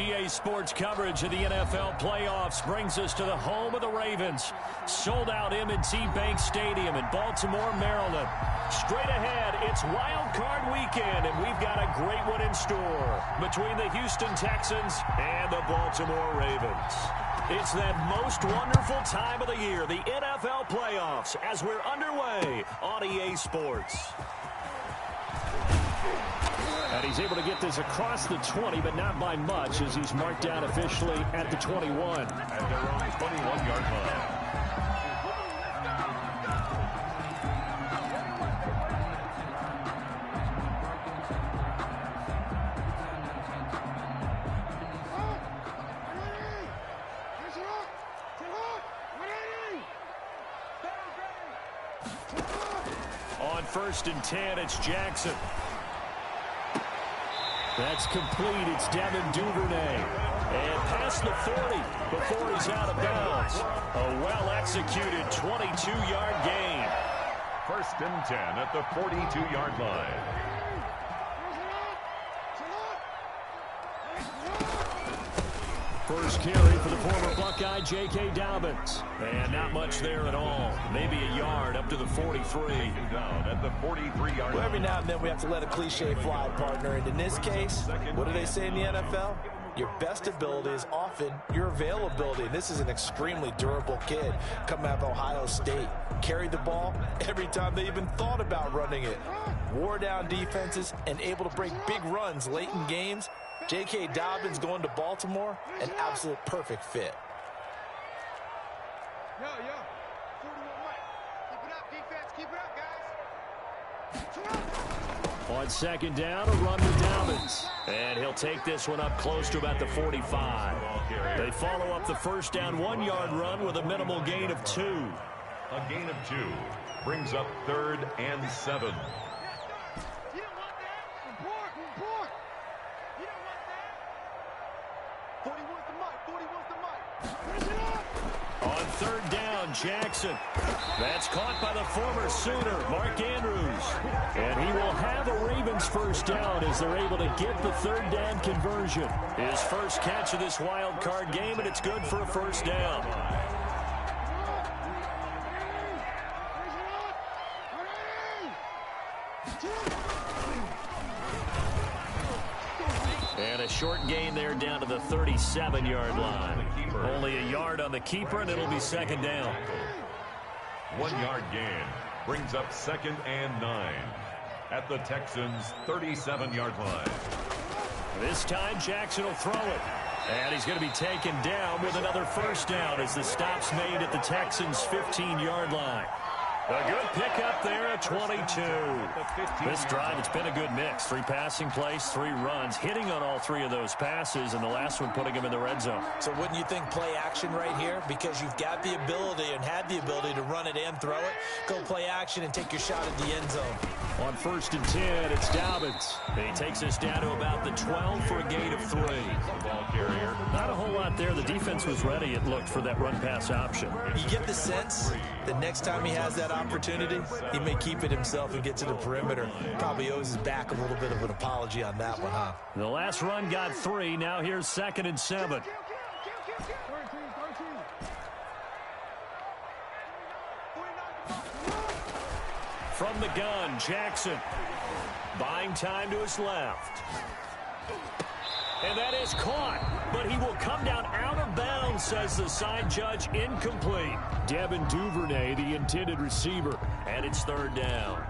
EA Sports coverage of the NFL playoffs brings us to the home of the Ravens. Sold out M&T Bank Stadium in Baltimore, Maryland. Straight ahead, it's Wild Card Weekend, and we've got a great one in store between the Houston Texans and the Baltimore Ravens. It's that most wonderful time of the year, the NFL playoffs, as we're underway on EA Sports. And he's able to get this across the 20, but not by much, as he's marked down officially at the 21. At their own 21-yard line. On 1st and 10, it's Jackson. That's complete. It's Devin Duvernay. And past the 40 before he's out of bounds. A well-executed 22-yard gain. 1st and 10 at the 42-yard line. First carry for the former Buckeye, J.K. Dobbins. And not much there at all. Maybe a yard up to the 43. Down at the 43-yard line. Well, every now and then we have to let a cliche fly, partner. And in this case, what do they say in the NFL? Your best ability is often your availability. This is an extremely durable kid coming out of Ohio State. Carried the ball every time they even thought about running it. Wore down defenses and able to break big runs late in games. J.K. Dobbins going to Baltimore, an absolute perfect fit. Yo, 41 Mike. Keep it up, defense. Keep it up, guys. On 2nd down, a run to Dobbins. And he'll take this one up close to about the 45. They follow up the 1st down 1-yard run with a minimal gain of 2. A gain of 2 brings up 3rd and 7. You don't want that? Report. You don't want that? 41's the mic. 41's the mic. Press it up. On 3rd down, Jackson. That's caught by the former Sooner, Mark Andrews. And he will have a Ravens 1st down as they're able to get the 3rd down conversion. His first catch of this wild card game, and it's good for a 1st down. And a short gain there down to the 37-yard line. Only a yard on the keeper, and it'll be 2nd down. 1-yard gain brings up 2nd and 9 at the Texans' 37-yard line. This time Jackson will throw it. And he's going to be taken down with another 1st down as the stop's made at the Texans' 15-yard line. A good pickup there at 22. This drive, it's been a good mix. 3 passing plays, 3 runs, hitting on all 3 of those passes, and the last one putting him in the red zone. So wouldn't you think play action right here? Because you've got the ability and had the ability to run it and throw it. Go play action and take your shot at the end zone. On 1st and 10, it's Dobbins. And he takes us down to about the 12 for a gain of 3. Ball carrier. Not a whole lot there. The defense was ready, it looked, for that run-pass option. You get the sense that next time he has that opportunity, he may keep it himself and get to the perimeter. Probably owes his back a little bit of an apology on that one, huh? The last run got 3. Now here's 2nd and 7. From the gun, Jackson. Buying time to his left. And that is caught, but he will come down out of bounds, says the side judge. Incomplete. Devin Duvernay, the intended receiver, and it's 3rd down.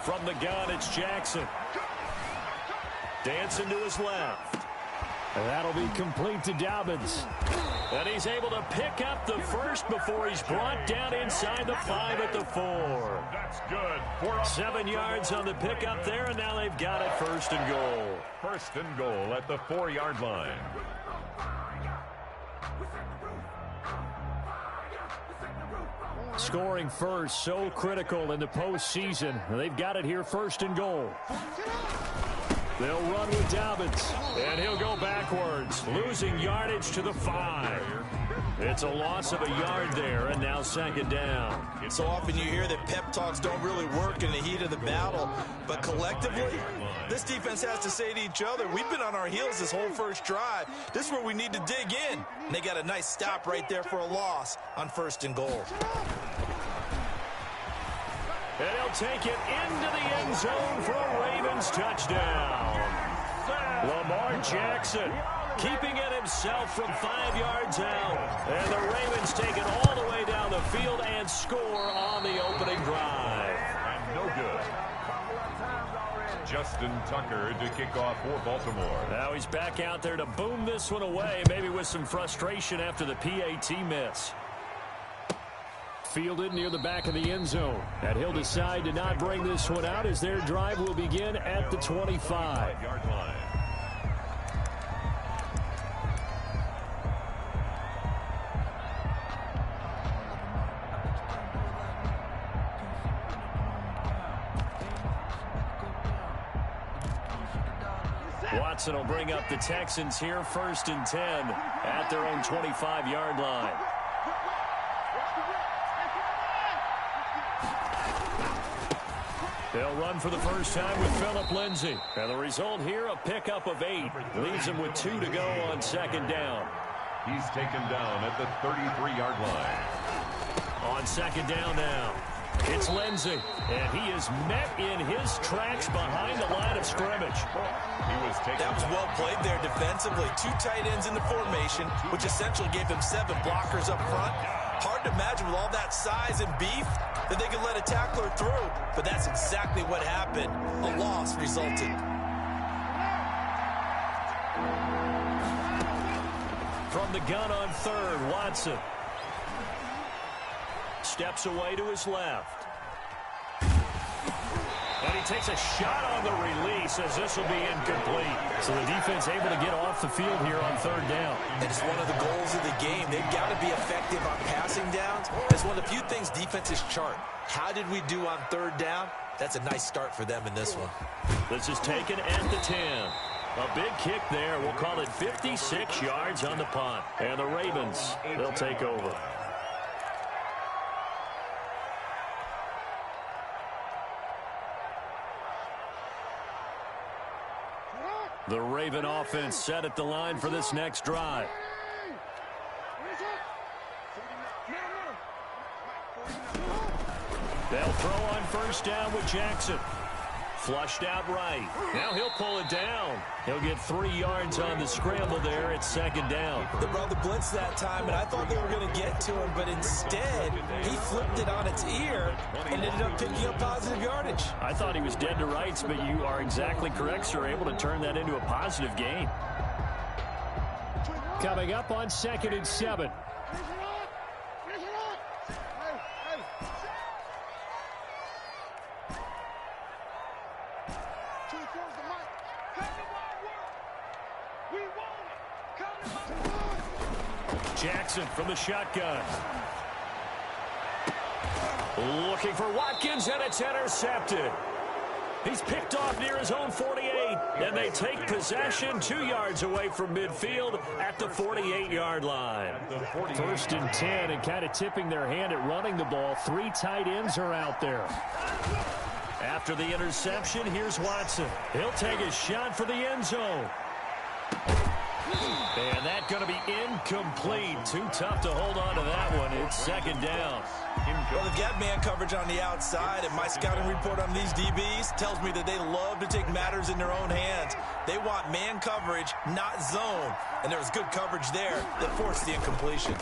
From the gun, it's Jackson. Dancing to his left. And that'll be complete to Dobbins. And he's able to pick up the 1st before he's brought down inside the 5 at the 4. That's good. 7 yards on the pickup there, and now they've got it 1st and goal. 1st and goal at the 4-yard line. Scoring first, so critical in the postseason. They've got it here 1st and goal. They'll run with Dobbins, and he'll go backwards, losing yardage to the 5. It's a loss of a yard there, and now second down. So often you hear that pep talks don't really work in the heat of the battle, but collectively, this defense has to say to each other, we've been on our heels this whole first drive. This is where we need to dig in. And they got a nice stop right there for a loss on 1st and goal. And he'll take it into the end zone for a Ravens touchdown. Lamar Jackson keeping it himself from 5 yards out. And the Ravens take it all the way down the field and score on the opening drive. And no good. Justin Tucker to kick off for Baltimore. Now he's back out there to boom this one away, maybe with some frustration after the PAT miss. Fielded near the back of the end zone. And he'll decide to not bring this one out as their drive will begin at the 25-yard line. Watson will bring up the Texans here 1st and 10 at their own 25-yard line. They'll run for the first time with Phillip Lindsay. And the result here, a pickup of 8. Leaves him with 2 to go on 2nd down. He's taken down at the 33-yard line. On 2nd down now, it's Lindsay. And he is met in his tracks behind the line of scrimmage. That was well played there defensively. 2 tight ends in the formation, which essentially gave him 7 blockers up front. Hard to imagine with all that size and beef that they could let a tackler through. But that's exactly what happened. A loss resulted. From the gun on 3rd, Watson steps away to his left. And he takes a shot on the release as this will be incomplete. So the defense able to get off the field here on 3rd down. It's one of the goals of the game. They've got to be effective on passing downs. It's one of the few things defenses chart. How did we do on 3rd down? That's a nice start for them in this one. This is taken at the 10. A big kick there. We'll call it 56 yards on the punt. And the Ravens, they'll take over. The Raven offense set at the line for this next drive. They'll throw on 1st down with Jackson. Flushed out right. Now he'll pull it down. He'll get 3 yards on the scramble there at 2nd down. They brought the blitz that time, and I thought they were going to get to him, but instead, he flipped it on its ear and ended up picking up positive yardage. I thought he was dead to rights, but you are exactly correct, sir. Able to turn that into a positive gain. Coming up on 2nd and 7. Jackson from the shotgun. Looking for Watkins, and it's intercepted. He's picked off near his own 48, and they take possession 2 yards away from midfield at the 48-yard line. 1st and 10, and kind of tipping their hand at running the ball. 3 tight ends are out there. After the interception, here's Watson. He'll take a shot for the end zone. And that's going to be incomplete. Too tough to hold on to that one. It's 2nd down. Well, they've got man coverage on the outside, and my scouting report on these DBs tells me that they love to take matters in their own hands. They want man coverage, not zone. And there was good coverage there that forced the incompletion.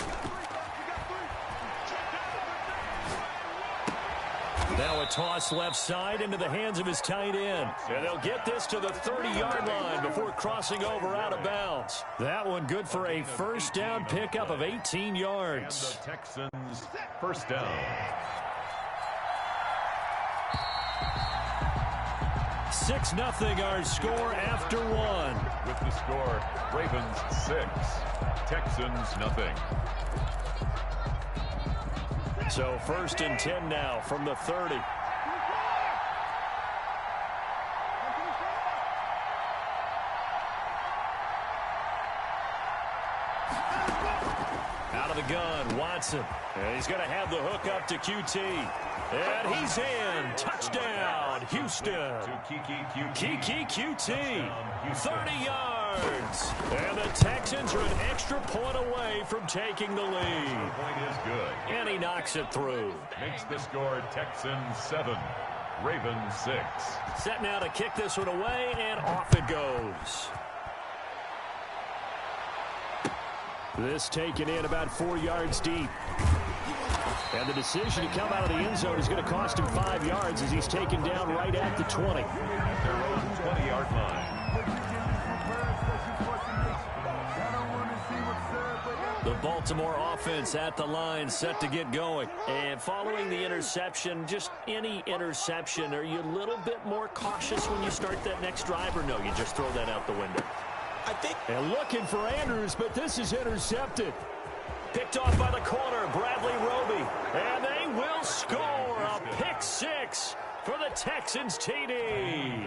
Now a toss left side into the hands of his tight end. And they'll get this to the 30-yard line before crossing over out of bounds. That one good for a 1st down pickup of 18 yards. And the Texans, 1st down. 6-0 our score after 1. With the score, Ravens 6, Texans 0. So 1st and 10 now from the 30. Watson. And he's going to have the hook up to QT. And he's in. Touchdown, Houston. Kiki QT. 30 yards. And the Texans are an extra point away from taking the lead. The point is good. And he knocks it through. Makes the score Texans 7, Ravens 6. Set now to kick this one away, and off it goes. This taken in about 4 yards deep. And the decision to come out of the end zone is going to cost him 5 yards as he's taken down right at the 20. At their own 20-yard line. The Baltimore offense at the line, set to get going. And following the interception, just any interception, are you a little bit more cautious when you start that next drive, or no, you just throw that out the window? I think. And looking for Andrews, but this is intercepted. Picked off by the corner, Bradley Roby. And they will score a pick six for the Texans TD.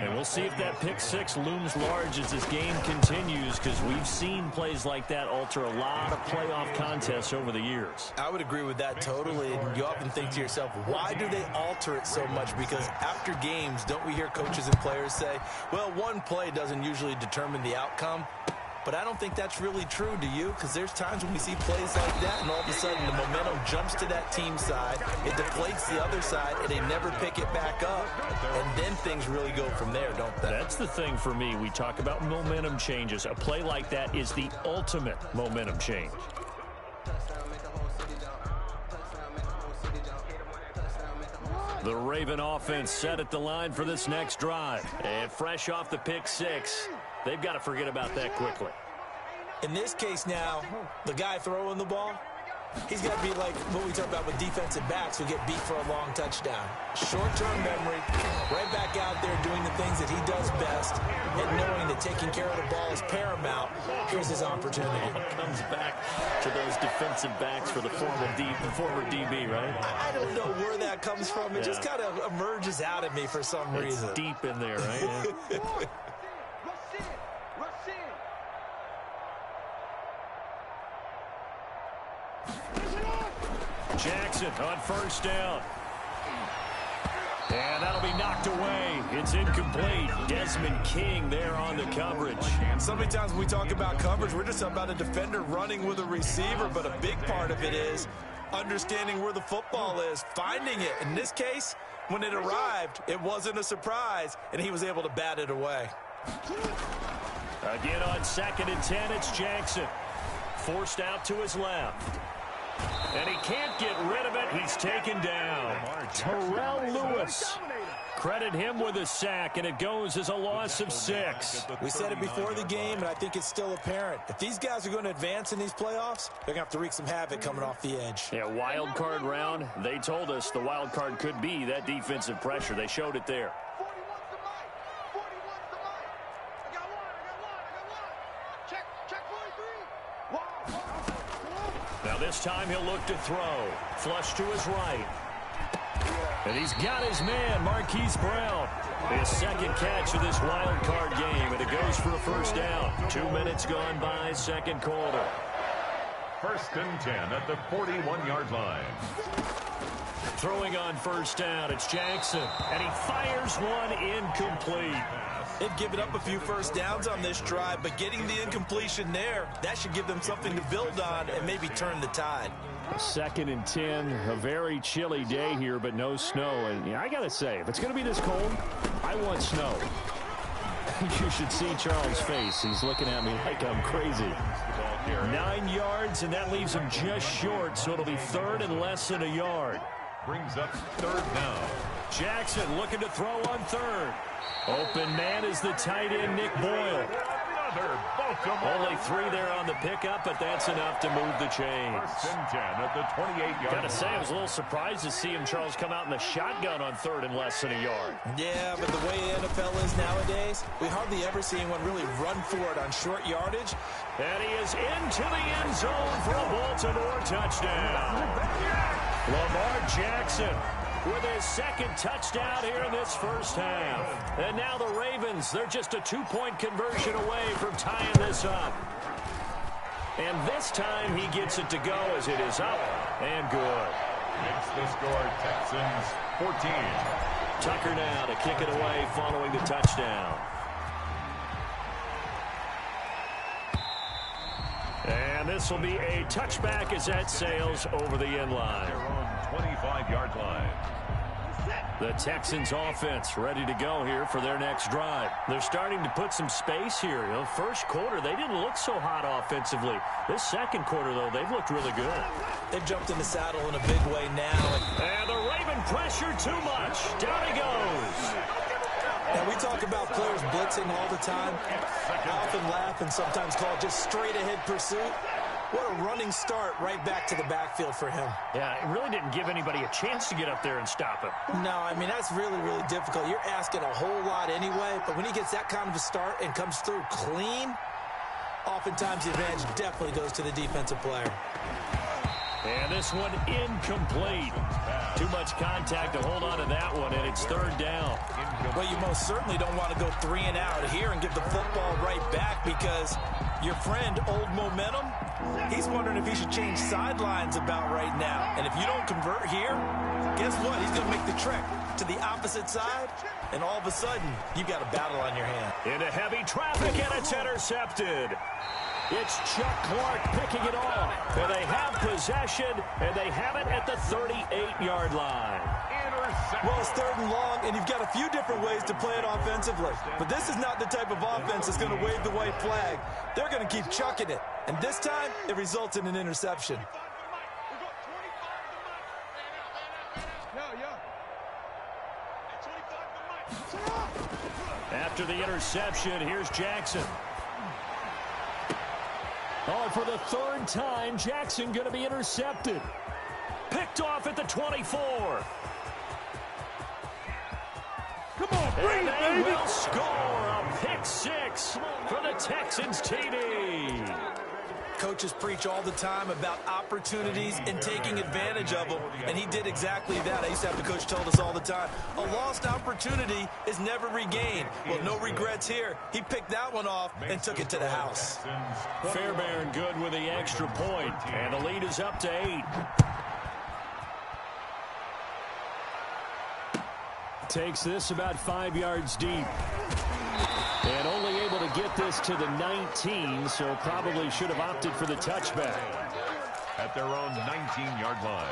And we'll see if that pick six looms large as this game continues, because we've seen plays like that alter a lot of playoff contests over the years. I would agree with that totally. And you often think to yourself, why do they alter it so much? Because after games, don't we hear coaches and players say, well, one play doesn't usually determine the outcome? But I don't think that's really true, do you? Because there's times when we see plays like that, and all of a sudden the momentum jumps to that team side, it deflates the other side, and they never pick it back up. And then things really go from there, don't they? That's the thing for me. We talk about momentum changes. A play like that is the ultimate momentum change. The Raven offense set at the line for this next drive. And fresh off the pick six, they've got to forget about that quickly. In this case now, the guy throwing the ball, he's got to be like what we talk about with defensive backs who get beat for a long touchdown. Short-term memory, right back out there doing the things that he does best, and knowing that taking care of the ball is paramount. Here's his opportunity. Comes back to those defensive backs for the former DB, right? I don't know where that comes from. It just kind of emerges out of me for some reason. It's deep in there, right? Yeah. Jackson on first down. And that'll be knocked away. It's incomplete. Desmond King there on the coverage. So many times when we talk about coverage, we're just about a defender running with a receiver, but a big part of it is understanding where the football is, finding it. In this case, when it arrived, it wasn't a surprise, and he was able to bat it away. Again on 2nd and 10, it's Jackson. Forced out to his left. And he can't get rid of it. He's taken down. Terrell Lewis. Credit him with a sack, and it goes as a loss of 6. We said it before the game, and I think it's still apparent. If these guys are going to advance in these playoffs, they're going to have to wreak some havoc coming off the edge. Yeah, wild card round. They told us the wild card could be that defensive pressure. They showed it there. This time he'll look to throw. Flush to his right. And he's got his man, Marquise Brown. His second catch of this wild card game, and it goes for a first down. 2 minutes gone by, second quarter. 1st and 10 at the 41-yard line. Throwing on first down, it's Jackson. And he fires one incomplete. They've given up a few first downs on this drive, but getting the incompletion there, that should give them something to build on and maybe turn the tide. 2nd and 10, a very chilly day here, but no snow. And yeah, I got to say, if it's going to be this cold, I want snow. You should see Charles' face. He's looking at me like I'm crazy. 9 yards, and that leaves him just short, so it'll be 3rd and less than a yard. Brings up 3rd down. Jackson looking to throw on 3rd. Open man is the tight end, Nick Boyle. Only 3 there on the pickup, but that's enough to move the chains. 1st and 10 at the 28-yard line. Got to say, I was a little surprised to see him, Charles, come out in the shotgun on 3rd and less than a yard. Yeah, but the way the NFL is nowadays, we hardly ever see anyone really run for it on short yardage. And he is into the end zone for a Baltimore touchdown. Lamar Jackson with his 2nd touchdown here in this first half. And now the Ravens, they're just a 2-point conversion away from tying this up. And this time he gets it to go as it is up and good. Makes the score Texans 14. Tucker now to kick it away following the touchdown. And this will be a touchback as that sails over the end line. Their own 25-yard line. The Texans offense ready to go here for their next drive. They're starting to put some space here. You know, first quarter, they didn't look so hot offensively. This second quarter, though, they've looked really good. They've jumped in the saddle in a big way now. And the Raven pressure too much. Down he goes. And we talk about players blitzing all the time. I often laugh and sometimes call it just straight-ahead pursuit. What a running start right back to the backfield for him. Yeah, it really didn't give anybody a chance to get up there and stop him. No, I mean, that's really, really difficult. You're asking a whole lot anyway, but when he gets that kind of a start and comes through clean, oftentimes the advantage definitely goes to the defensive player. And this one incomplete. Too much contact to hold on to that one, and it's third down. Well, you most certainly don't want to go 3 and out here and give the football right back because your friend, Old Momentum, he's wondering if he should change sidelines about right now. And if you don't convert here, guess what? He's going to make the trek to the opposite side, and all of a sudden, you've got a battle on your hand. Into heavy traffic, and it's intercepted. It's Chuck Clark picking it off. And they have possession, and they have it at the 38-yard line. Well, it's 3rd and long, and you've got a few different ways to play it offensively. But this is not the type of offense that's going to wave the white flag. They're going to keep chucking it. And this time, it results in an interception. After the interception, here's Jackson. Oh, and for the 3rd time, Jackson going to be intercepted. Picked off at the 24. Come on, bring it, And they baby. will score a pick 6 for the Texans TD. Coaches preach all the time about opportunities and taking advantage of them, and he did exactly that. I used to have the coach tell us all the time, a lost opportunity is never regained. Well, no regrets here. He picked that one off and took it to the house. Fairbairn good with the extra point, and the lead is up to 8. Takes this about 5 yards deep. And only able to get this to the 19, so probably should have opted for the touchback. At their own 19-yard line.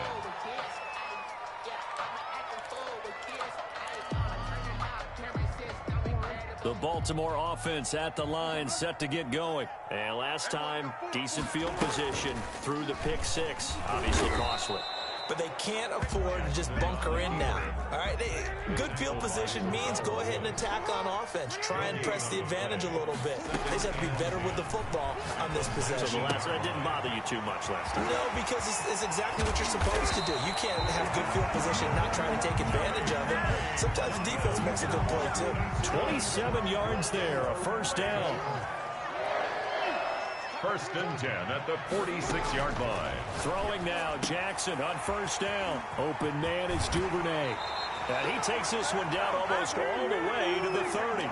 The Baltimore offense at the line, set to get going. And last time, decent field position through the pick 6. Obviously costly. But they can't afford to just bunker in now. All right, good field position means go ahead and attack on offense. Try and press the advantage a little bit. They just have to be better with the football on this possession. So that didn't bother you too much last time? No, because it's exactly what you're supposed to do. You can't have good field position and not try to take advantage of it. Sometimes the defense makes a good play, too. 27 yards there, a first down. 1st and 10 at the 46-yard line. Throwing now, Jackson on first down. Open man is Duvernay. And he takes this one down almost all the way to the 30.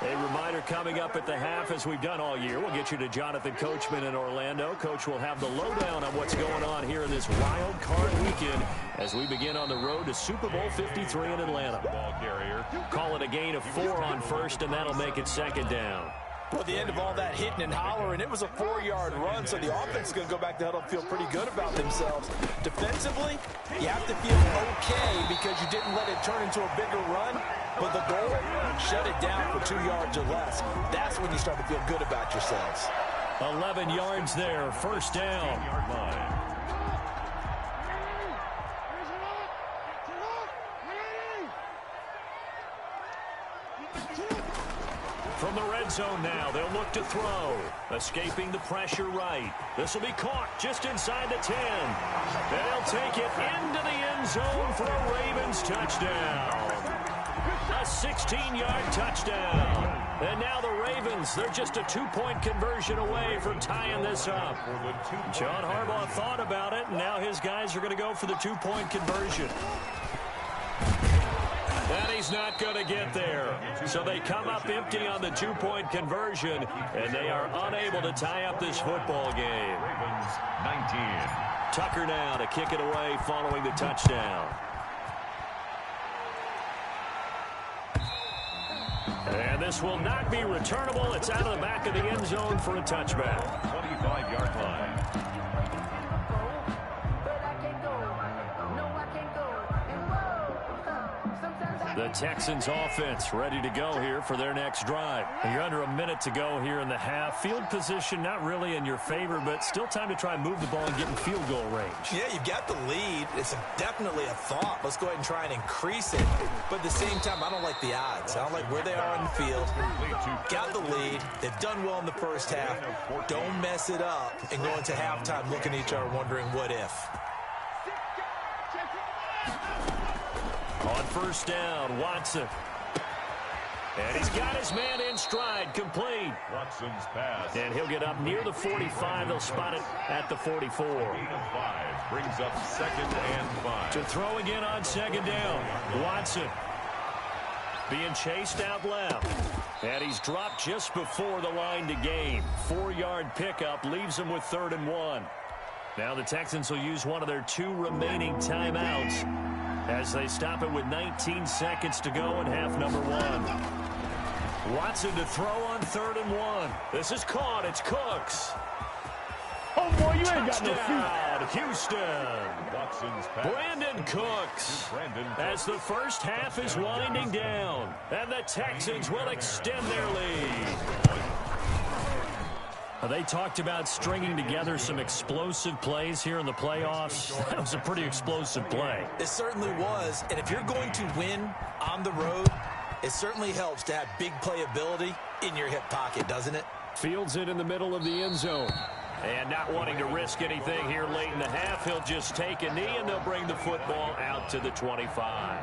A reminder coming up at the half, as we've done all year. We'll get you to Jonathan Coachman in Orlando. Coach will have the lowdown on what's going on here in this wild card weekend as we begin on the road to Super Bowl 53 in Atlanta. Ball carrier. Call it a gain of 4 on first, and that'll make it second down. Well, at the end of all that hitting and hollering, it was a 4-yard run, so the offense is going to go back to huddle and feel pretty good about themselves. Defensively, you have to feel okay because you didn't let it turn into a bigger run, but the goal, shut it down for 2 yards or less. That's when you start to feel good about yourselves. 11 yards there, first down. Yard line. From the red zone now, they'll look to throw. Escaping the pressure right. This will be caught just inside the 10. And they'll take it into the end zone for a Ravens touchdown. A 16-yard touchdown. And now the Ravens, they're just a 2-point conversion away from tying this up. John Harbaugh thought about it, and now his guys are going to go for the 2-point conversion. And he's not going to get there. So they come up empty on the two-point conversion, and they are unable to tie up this football game. Ravens 19. Tucker now to kick it away following the touchdown. And this will not be returnable. It's out of the back of the end zone for a touchback. 25-yard line. The Texans offense ready to go here for their next drive. You're under a minute to go here in the half. Field position not really in your favor, but still time to try and move the ball and get in field goal range. Yeah, you've got the lead. It's definitely a thought. Let's go ahead and try and increase it. But at the same time, I don't like the odds. I don't like where they are on the field. Got the lead. They've done well in the first half. Don't mess it up and go into halftime looking at each other wondering what if. On first down, Watson. And he's got his man in stride, complete. Watson's pass. And he'll get up near the 45. They'll spot it at the 44. 8 of 5 brings up 2nd and 5. To throw again on second down. Watson being chased out left. And he's dropped just before the line to gain. 4-yard pickup leaves him with 3rd and 1. Now the Texans will use one of their 2 remaining timeouts as they stop it with 19 seconds to go in half number 1. Watson to throw on 3rd and 1. This is caught. It's Cooks. Oh, boy, you ain't got no feet. Touchdown, Houston. Watson's pass. Brandon Cooks. As the first half is winding down. And the Texans will extend their lead. They talked about stringing together some explosive plays here in the playoffs. That was a pretty explosive play. It certainly was. And if you're going to win on the road, it certainly helps to have big playability in your hip pocket, doesn't it? Fields it in the middle of the end zone. And not wanting to risk anything here late in the half, he'll just take a knee and they'll bring the football out to the 25.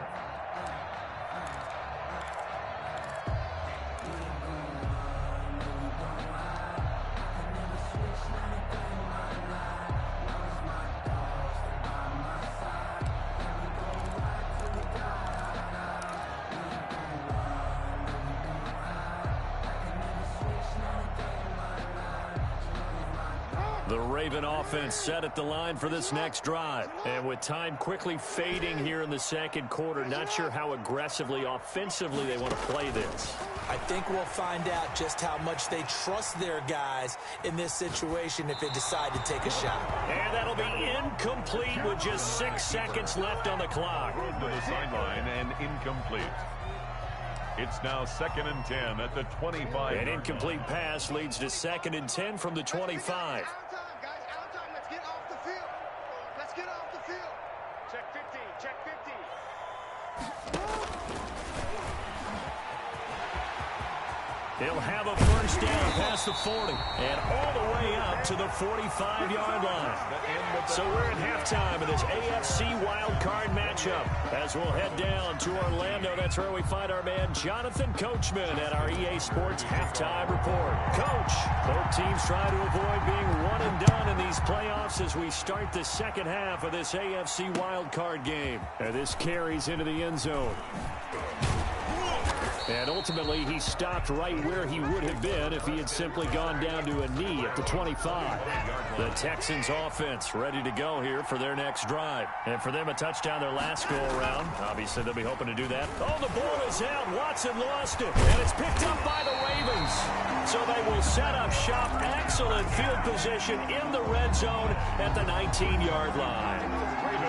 The Raven offense set at the line for this next drive. And with time quickly fading here in the second quarter, not sure how aggressively, offensively they want to play this. I think we'll find out just how much they trust their guys in this situation if they decide to take a shot. And that'll be incomplete with just 6 seconds left on the clock. To the sideline and incomplete. It's now 2nd and 10 at the 25. An incomplete pass leads to 2nd and 10 from the 25. He'll have a first down past the 40 and all the way up to the 45-yard line. So we're at halftime of this AFC wildcard matchup as we'll head down to Orlando. That's where we find our man Jonathan Coachman at our EA Sports Halftime Report. Coach, both teams try to avoid being one and done in these playoffs as we start the second half of this AFC wildcard game. And this carries into the end zone. And ultimately, he stopped right where he would have been if he had simply gone down to a knee at the 25. The Texans offense ready to go here for their next drive. And for them, a touchdown their last go-around. Obviously, they'll be hoping to do that. Oh, the ball is out. Watson lost it. And it's picked up by the Ravens. So they will set up shop. Excellent field position in the red zone at the 19-yard line.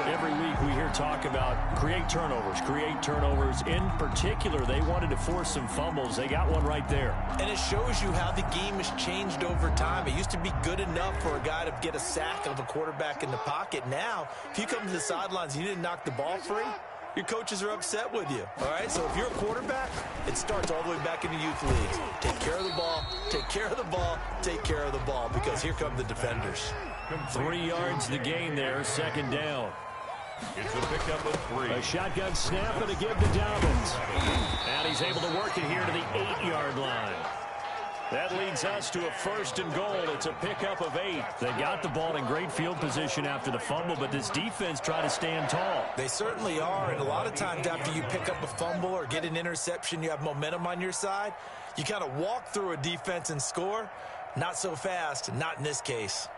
Every week we hear talk about create turnovers. In particular, they wanted to force some fumbles. They got one right there. And it shows you how the game has changed over time. It used to be good enough for a guy to get a sack of a quarterback in the pocket. Now, if you come to the sidelines and you didn't knock the ball free, your coaches are upset with you. All right, so if you're a quarterback, it starts all the way back in the youth leagues. Take care of the ball, take care of the ball, take care of the ball, because here come the defenders. 3 yards to gain there, second down. It's a pickup of 3. A shotgun snap and a give to Dobbins. And he's able to work it here to the 8-yard line. That leads us to a 1st and goal. It's a pickup of 8. They got the ball in great field position after the fumble, but this defense tried to stand tall. They certainly are, and a lot of times after you pick up a fumble or get an interception, you have momentum on your side. You kind of walk through a defense and score. Not so fast, not in this case.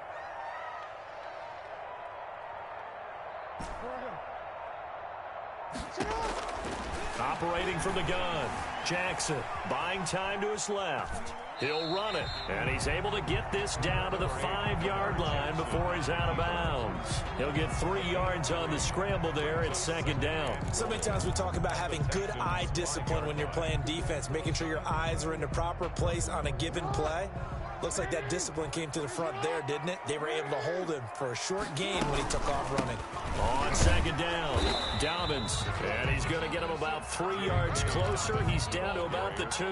Operating from the gun, Jackson buying time to his left. He'll run it, and he's able to get this down to the 5-yard line before he's out of bounds. He'll get 3 yards on the scramble there. It's 2nd down. So many times we talk about having good eye discipline when you're playing defense, making sure your eyes are in the proper place on a given play. Looks like that discipline came to the front there, didn't it? They were able to hold him for a short gain when he took off running. On 2nd down, Dobbins, and he's going to get him about 3 yards closer. He's down to about the 2.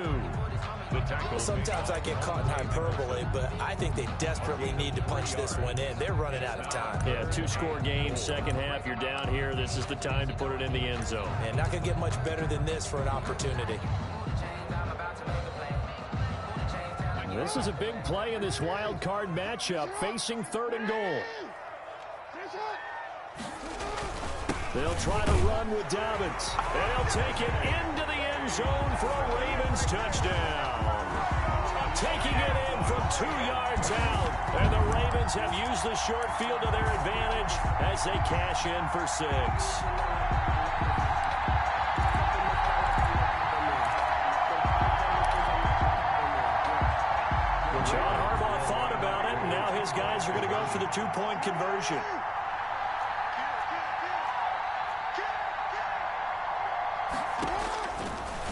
The tackle. Sometimes I get caught in hyperbole, but I think they desperately need to punch this one in. They're running out of time. Yeah, 2-score game, second half. You're down here. This is the time to put it in the end zone. And not going to get much better than this for an opportunity. This is a big play in this wild card matchup, facing 3rd and goal. They'll try to run with Dobbins. They'll take it into the end zone for a Ravens touchdown. Taking it in from 2 yards out. And the Ravens have used the short field to their advantage as they cash in for 6. John Harbaugh thought about it, and now his guys are going to go for the 2-point conversion.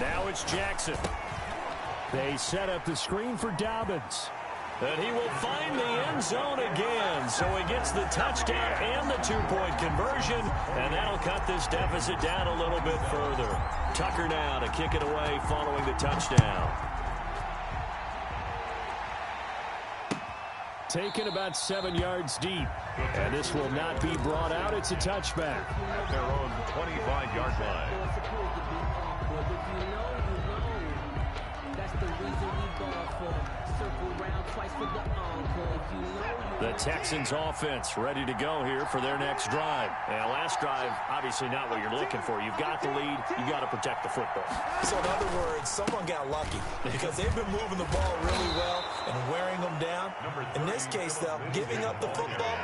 Now it's Jackson. They set up the screen for Dobbins. And he will find the end zone again. So he gets the touchdown and the 2-point conversion, and that'll cut this deficit down a little bit further. Tucker now to kick it away following the touchdown. Taken about 7 yards deep. And this will not be brought out. It's a touchback. At their own 25-yard line. The Texans offense ready to go here for their next drive. And last drive, obviously not what you're looking for. You've got the lead. You got to protect the football. So in other words, someone got lucky because they've been moving the ball really well and wearing them down. In this case, though, giving up the football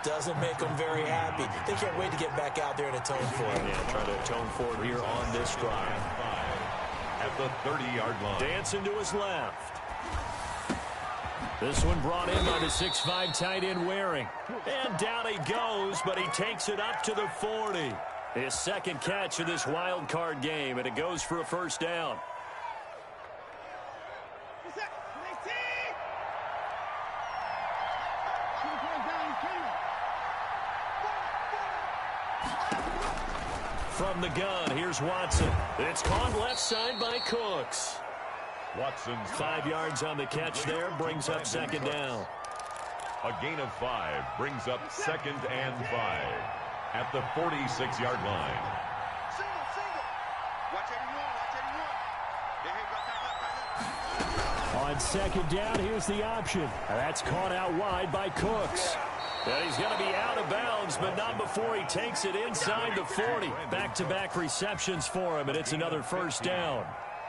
doesn't make them very happy. They can't wait to get back out there and atone for it. Yeah, try to atone for it here on this drive. At the 30-yard line. Dancing to his left. This one brought in by the 6'5" tight end Waring. And down he goes, but he takes it up to the 40. His second catch of this wild card game, and it goes for a 1st down. From the gun, here's Watson. It's caught left side by Cooks. Watson's 5 yards on the catch there, brings up 2nd down. A gain of 5 brings up 2nd and 5 at the 46-yard line. On 2nd down, here's the option. That's caught out wide by Cooks. And he's going to be out of bounds, but not before he takes it inside the 40. Back-to-back receptions for him, and it's another 1st down.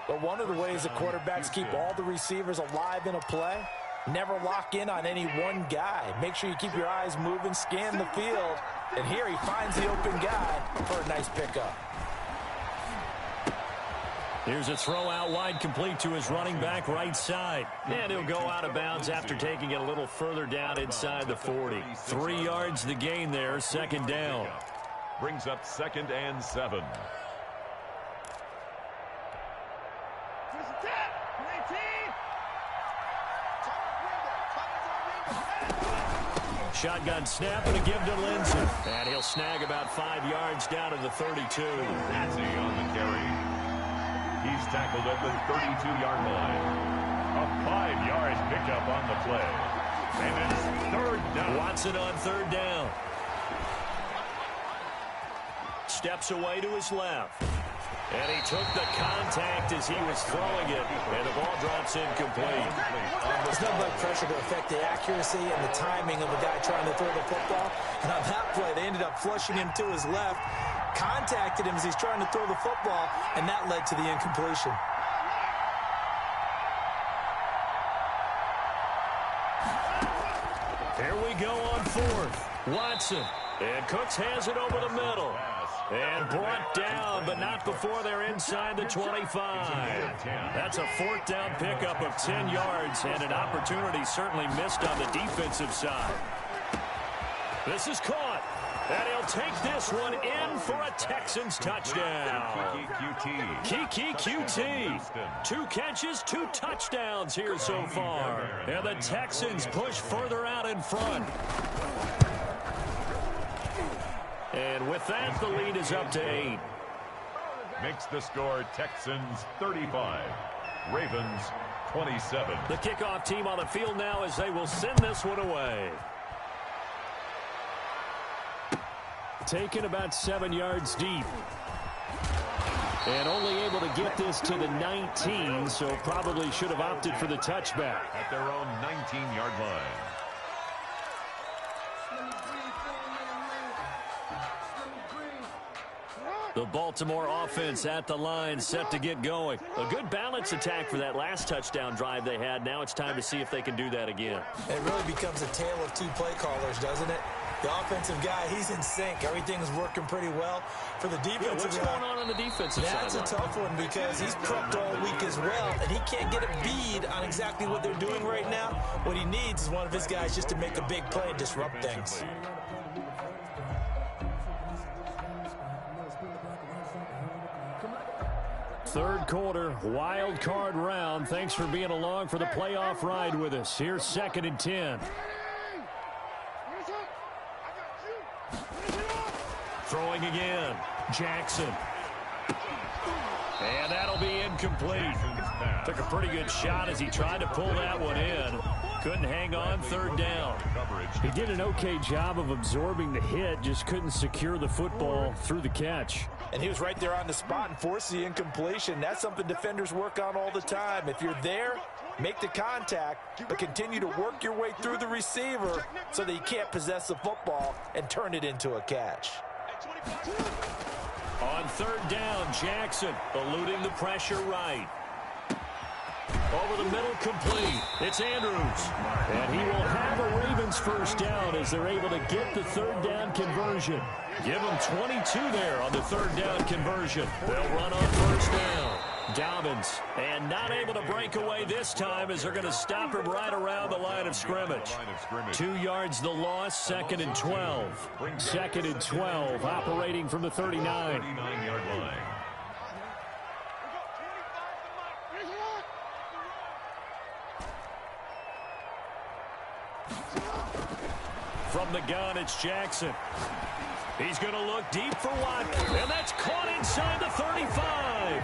But one of the ways that quarterbacks keep all the receivers alive in a play, never lock in on any one guy. Make sure you keep your eyes moving, scan the field, and here he finds the open guy for a nice pickup. Here's a throw out wide, complete to his running back right side. And he'll go out of bounds after taking it a little further down inside the 40. 3 yards the gain there, 2nd down. Brings up 2nd and 7. Shotgun snap and a give to Lindsey. And he'll snag about 5 yards down to the 32. Nazi on the carry. He's tackled at the 32-yard line. A 5-yard pickup on the play. And it's 3rd down. Watson on 3rd down. Steps away to his left. And he took the contact as he was throwing it, and the ball drops incomplete. There's nothing like pressure to affect the accuracy and the timing of a guy trying to throw the football. And on that play, they ended up flushing him to his left, contacted him as he's trying to throw the football, and that led to the incompletion. Here we go on fourth. Watson. And Cooks has it over the middle. And brought down, but not before they're inside the 25. That's a fourth down pickup of 10 yards, and an opportunity certainly missed on the defensive side. This is caught. And he'll take this one in for a Texans touchdown. Keke QT. 2 catches, 2 touchdowns here so far. And the Texans push further out in front. And with that, the lead is up to 8. Makes the score Texans 35, Ravens 27. The kickoff team on the field now as they will send this one away. Taken about 7 yards deep. And only able to get this to the 19, so probably should have opted for the touchback. At their own 19-yard line. The Baltimore offense at the line, set to get going. A good balance attack for that last touchdown drive they had. Now it's time to see if they can do that again. It really becomes a tale of 2 play callers, doesn't it? The offensive guy, he's in sync. Everything's working pretty well. For the defensive guy, what's going on the defensive side? That's a tough one because he's prepped all week as well, and he can't get a bead on exactly what they're doing right now. What he needs is one of his guys just to make a big play and disrupt things. Third quarter, wild card round. Thanks for being along for the playoff ride with us. Here's 2nd and 10. Throwing again. Jackson. And that'll be incomplete. Took a pretty good shot as he tried to pull that one in. Couldn't hang on, 3rd down. He did an okay job of absorbing the hit, just couldn't secure the football through the catch. And he was right there on the spot and forced the incompletion. That's something defenders work on all the time. If you're there, make the contact, but continue to work your way through the receiver so that you can't possess the football and turn it into a catch. On 3rd down, Jackson eluding the pressure right. Over the middle, complete. It's Andrews. And he will have a Ravens first down as they're able to get the 3rd down conversion. Give them 22 there on the 3rd down conversion. They'll run on 1st down. Dobbins, and not able to break away this time as they're going to stop him right around the line of scrimmage. 2 yards the loss, 2nd and 12. 2nd and 12, operating from the 39. 39-yard line. From the gun, it's Jackson. He's going to look deep for Watkins, and that's caught inside the 35.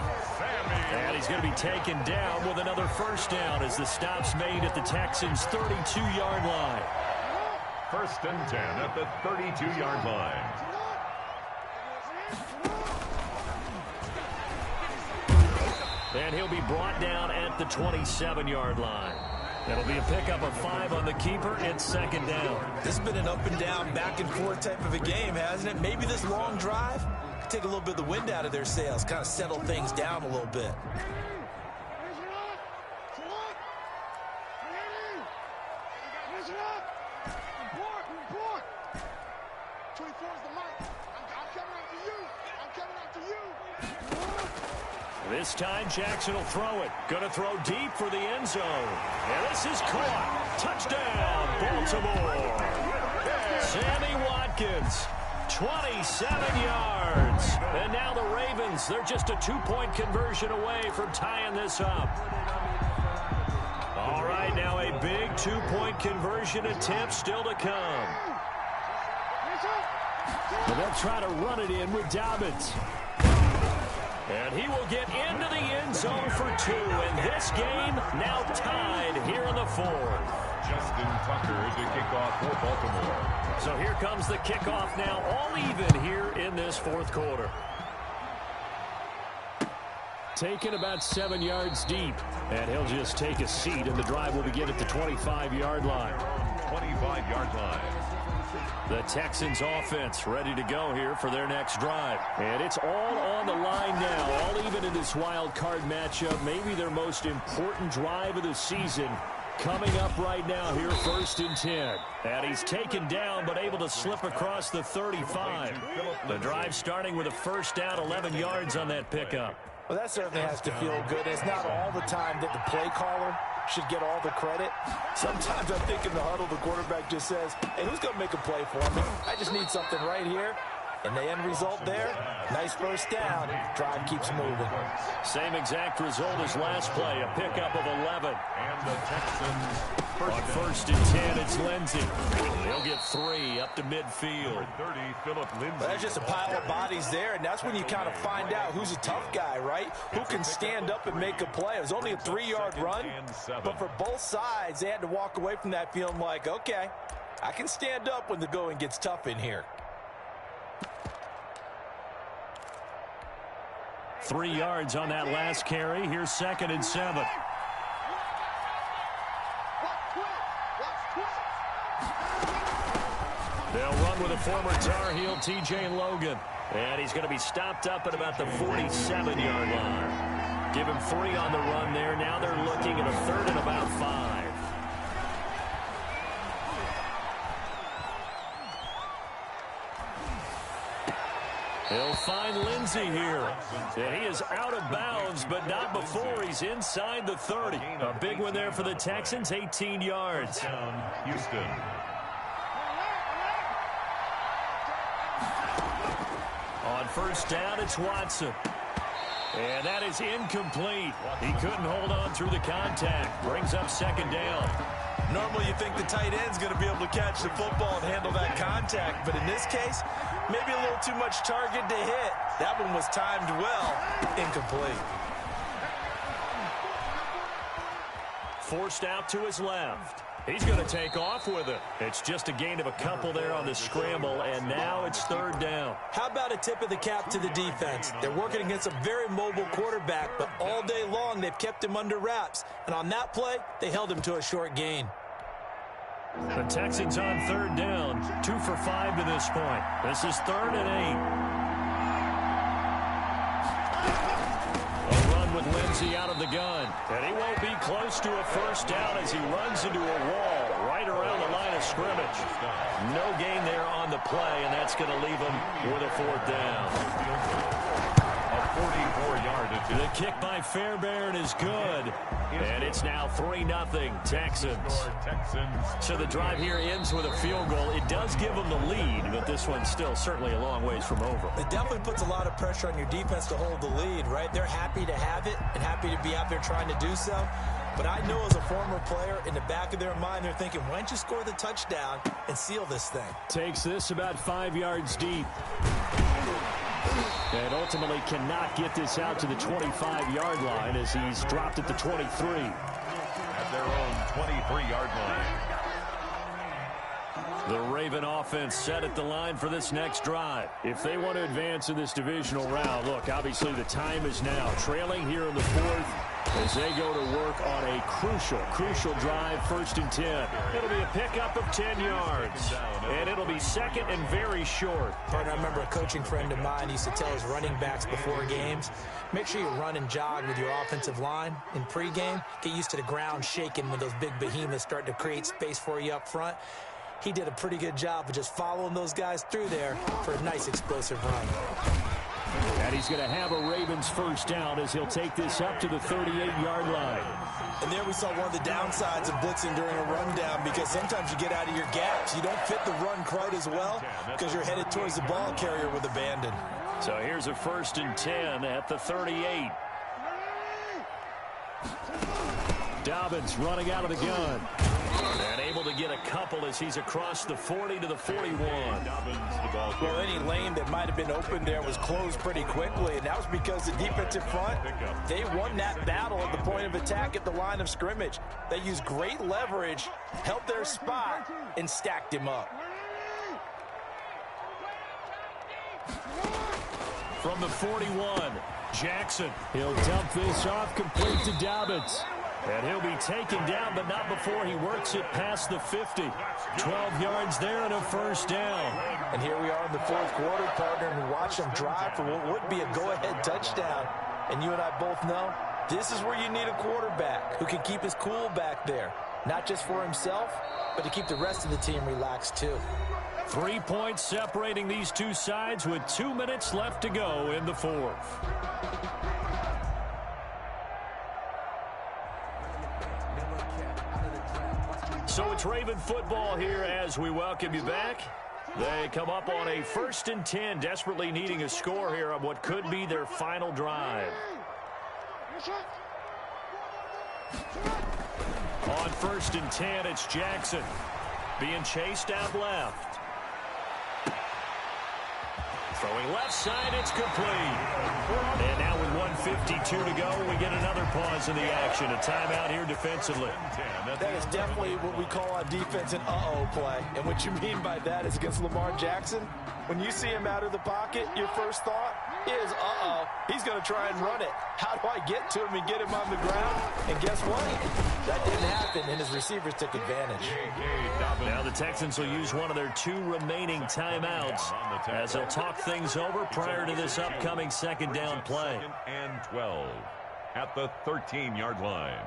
And he's going to be taken down with another first down as the stop's made at the Texans' 32-yard line. 1st and 10 at the 32-yard line. And he'll be brought down at the 27-yard line. That'll be a pickup of 5 on the keeper. It's 2nd down. This has been an up and down, back and forth type of a game, hasn't it? Maybe this long drive could take a little bit of the wind out of their sails, kind of settle things down a little bit. This time, Jackson will throw it. Going to throw deep for the end zone. And this is caught. Touchdown, Baltimore. Sammy Watkins, 27 yards. And now the Ravens, they're just a 2-point conversion away from tying this up. All right, now a big 2-point conversion attempt still to come. But they'll try to run it in with Dobbins. And he will get into the end zone for 2. And this game now tied here in the 4th. Justin Tucker to kick off for Baltimore. So here comes the kickoff now, all even here in this 4th quarter. Taken about 7 yards deep. And he'll just take a seat, and the drive will begin at the 25-yard line. 25-yard line. The Texans offense ready to go here for their next drive. And it's all on the line now, all even in this wild card matchup. Maybe their most important drive of the season coming up right now here, 1st and 10. And he's taken down but able to slip across the 35. The drive starting with a first down, 11 yards on that pickup. Well, that certainly has to feel good. It's not all the time that the play caller should get all the credit. Sometimes I think in the huddle, the quarterback just says, hey, who's going to make a play for me? I just need something right here. And the end result there, nice first down. Drive keeps moving. Same exact result as last play, a pickup of 11. And the Texans On 1st and 10, it's Lindsey. He'll get 3 up to midfield. 30, Philip Lindsey. Well, that's just a pile of bodies there, and that's when you kind of find out who's a tough guy, right? Who can stand up and make a play. It was only a 3-yard run, but for both sides, they had to walk away from that feeling like, okay, I can stand up when the going gets tough in here. 3 yards on that last carry. Here's 2nd and 7. They'll run with a former Tar Heel, T.J. Logan. And he's going to be stopped up at about the 47-yard line. Give him 3 on the run there. Now they're looking at a 3rd and about 5. He'll find Lindsey here. And he is out of bounds, but not before he's inside the 30. A big one there for the Texans, 18 yards. Houston. On first down, it's Watson. And that is incomplete. He couldn't hold on through the contact. Brings up 2nd down. Normally you think the tight end's going to be able to catch the football and handle that contact, but in this case, maybe a little too much target to hit. That one was timed well. Incomplete. Forced out to his left. He's going to take off with it. It's just a gain of a couple there on the scramble, and now it's 3rd down. How about a tip of the cap to the defense? They're working against a very mobile quarterback, but all day long they've kept him under wraps. And on that play, they held him to a short gain. The Texans on 3rd down, 2 for 5 to this point. This is 3rd and 8. A run with Lindsey out of the gun. And he won't be close to a first down as he runs into a wall right around the line of scrimmage. No gain there on the play, and that's going to leave him with a 4th down. A 44-yard attempt. The kick by Fairbairn is good. And it's now 3-0 Texans. So the drive here ends with a field goal. It does give them the lead, but this one's still certainly a long ways from over. It definitely puts a lot of pressure on your defense to hold the lead, right? They're happy to have it and happy to be out there trying to do so. But I know as a former player, in the back of their mind, they're thinking, why don't you score the touchdown and seal this thing? Takes this about 5 yards deep. And ultimately cannot get this out to the 25-yard line as he's dropped at the 23. At their own 23-yard line. The Raven offense set at the line for this next drive. If they want to advance in this divisional round, look, obviously the time is now. Trailing here in the 4th as they go to work on a crucial drive, 1st and 10. It'll be a pickup of 10 yards. And it'll be 2nd and very short. Partner, I remember a coaching friend of mine used to tell his running backs before games, make sure you run and jog with your offensive line in pregame. Get used to the ground shaking when those big behemoths start to create space for you up front. He did a pretty good job of just following those guys through there for a nice explosive run. And he's going to have a Ravens first down as he'll take this up to the 38-yard line. And there we saw one of the downsides of blitzing during a rundown, because sometimes you get out of your gaps. You don't fit the run quite as well because you're headed towards the ball carrier with abandon. So here's a 1st and 10 at the 38. Dobbins running out of the gun. And able to get a couple as he's across the 40 to the 41. Well, any lane that might have been open there was closed pretty quickly, and that was because the defensive front, they won that battle at the point of attack at the line of scrimmage. They used great leverage, held their spot, and stacked him up. from the 41. Jackson. He'll dump this off complete to Dobbins. And he'll be taken down, but not before he works it past the 50. 12 yards there and a first down. And here we are in the fourth quarter, partner, and watch him drive for what would be a go-ahead touchdown. And you and I both know this is where you need a quarterback who can keep his cool back there. Not just for himself, but to keep the rest of the team relaxed too. 3 points separating these two sides with 2 minutes left to go in the fourth. So it's Raven football here as we welcome you back. They come up on a 1st and 10, desperately needing a score here on what could be their final drive. On 1st and 10, it's Jackson being chased out left. Throwing left side, it's complete. And now with 1:52 to go, we get another pause in the action. A timeout here defensively. That is definitely what we call on defense an uh-oh play. And what you mean by that is against Lamar Jackson, when you see him out of the pocket, your first thought is, uh-oh, he's going to try and run it. How do I get to him and get him on the ground? And guess what? That didn't happen, and his receivers took advantage. Now the Texans will use one of their 2 remaining timeouts as they'll talk things over prior to this upcoming second down play. 2nd and 12 at the 13-yard line.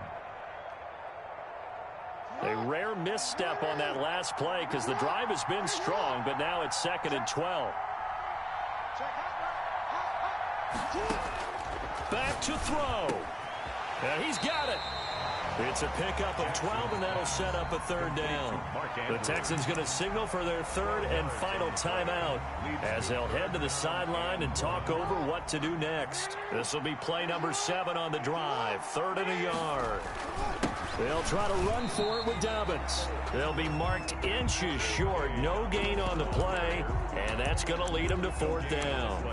A rare misstep on that last play because the drive has been strong, but now it's 2nd and 12. Back to throw. And he's got it. It's a pickup of 12, and that'll set up a 3rd down. The Texans going to signal for their 3rd and final timeout as they'll head to the sideline and talk over what to do next. This will be play number 7 on the drive, 3rd and a yard. They'll try to run for it with Dobbins. They'll be marked inches short, no gain on the play, and that's going to lead them to 4th down.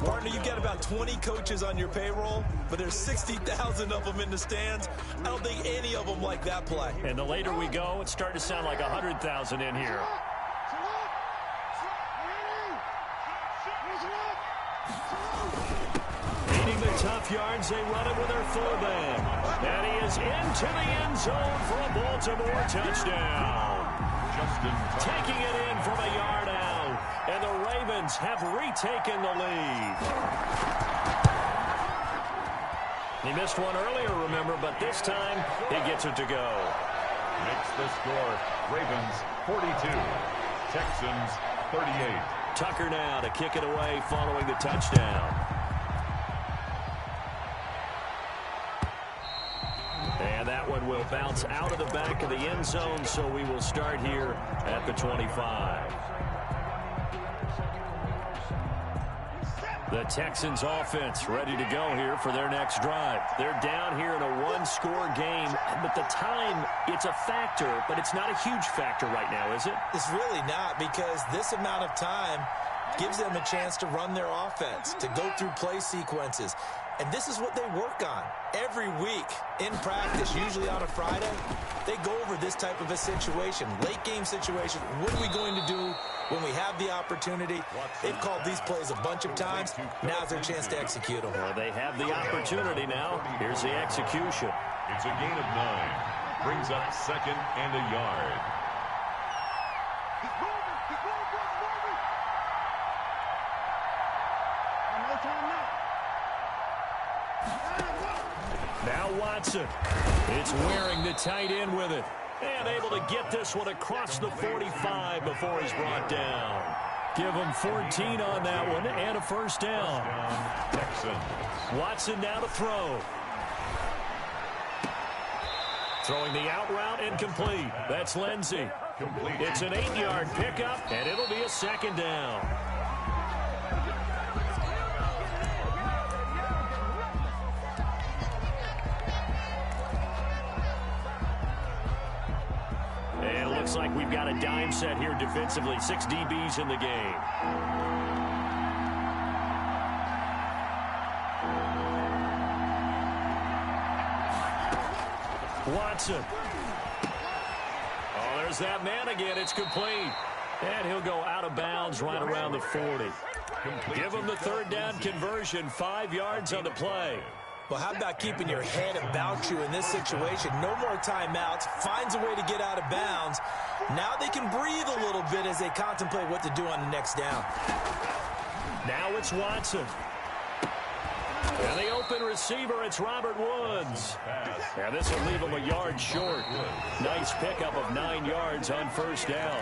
Partner, you've got about 20 coaches on your payroll, but there's 60,000 of them in the stands. I don't think any of them like that play. And the later we go, it's starting to sound like 100,000 in here. Needing the tough yards, they run it with their fullback. And he is into the end zone for a Baltimore touchdown. Taking it in from a yard out. And the Ravens have retaken the lead. He missed one earlier, remember, but this time he gets it to go. Makes the score Ravens 42, Texans 38. Tucker now to kick it away following the touchdown. And that one will bounce out of the back of the end zone, so we will start here at the 25. The Texans offense ready to go here for their next drive. They're down here in a 1-score game, but the time, it's a factor, but it's not a huge factor right now, is it? It's really not, because this amount of time gives them a chance to run their offense, to go through play sequences. And this is what they work on every week in practice, usually on a Friday. They go over this type of a situation, late game situation. What are we going to do when we have the opportunity? They've called these plays a bunch of times. Now's their chance to execute them. Well, they have the opportunity now. Here's the execution. It's a gain of 9. Brings up 2nd and a yard. Now Watson. It's wearing the tight end with it. And able to get this one across the 45 before he's brought down. Give him 14 on that one and a first down. Texans. Watson now to throw. Throwing the out route incomplete. That's Lindsey. It's an 8-yard pickup, and it'll be a 2nd down. And it looks like we've got a dime set here defensively. 6 DBs in the game. Watson. Oh, there's that man again. It's complete. And he'll go out of bounds right around the 40. Give them the third down conversion, 5 yards on the play. Well, how about keeping your head about you in this situation? No more timeouts. Finds a way to get out of bounds. Now they can breathe a little bit as they contemplate what to do on the next down. Now it's Watson. And the open receiver, it's Robert Woods. And this will leave him a yard short. Nice pickup of 9 yards on first down.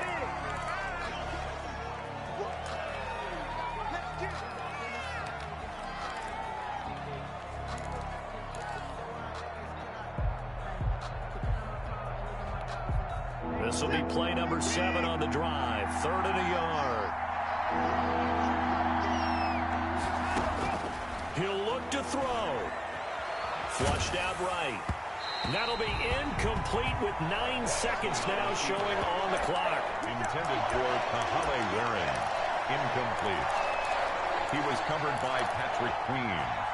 This will be play number 7 on the drive. 3rd and a yard. He'll look to throw. Flushed out right. That'll be incomplete with 9 seconds now showing on the clock. Intended for Kahale Warren. Incomplete. He was covered by Patrick Queen.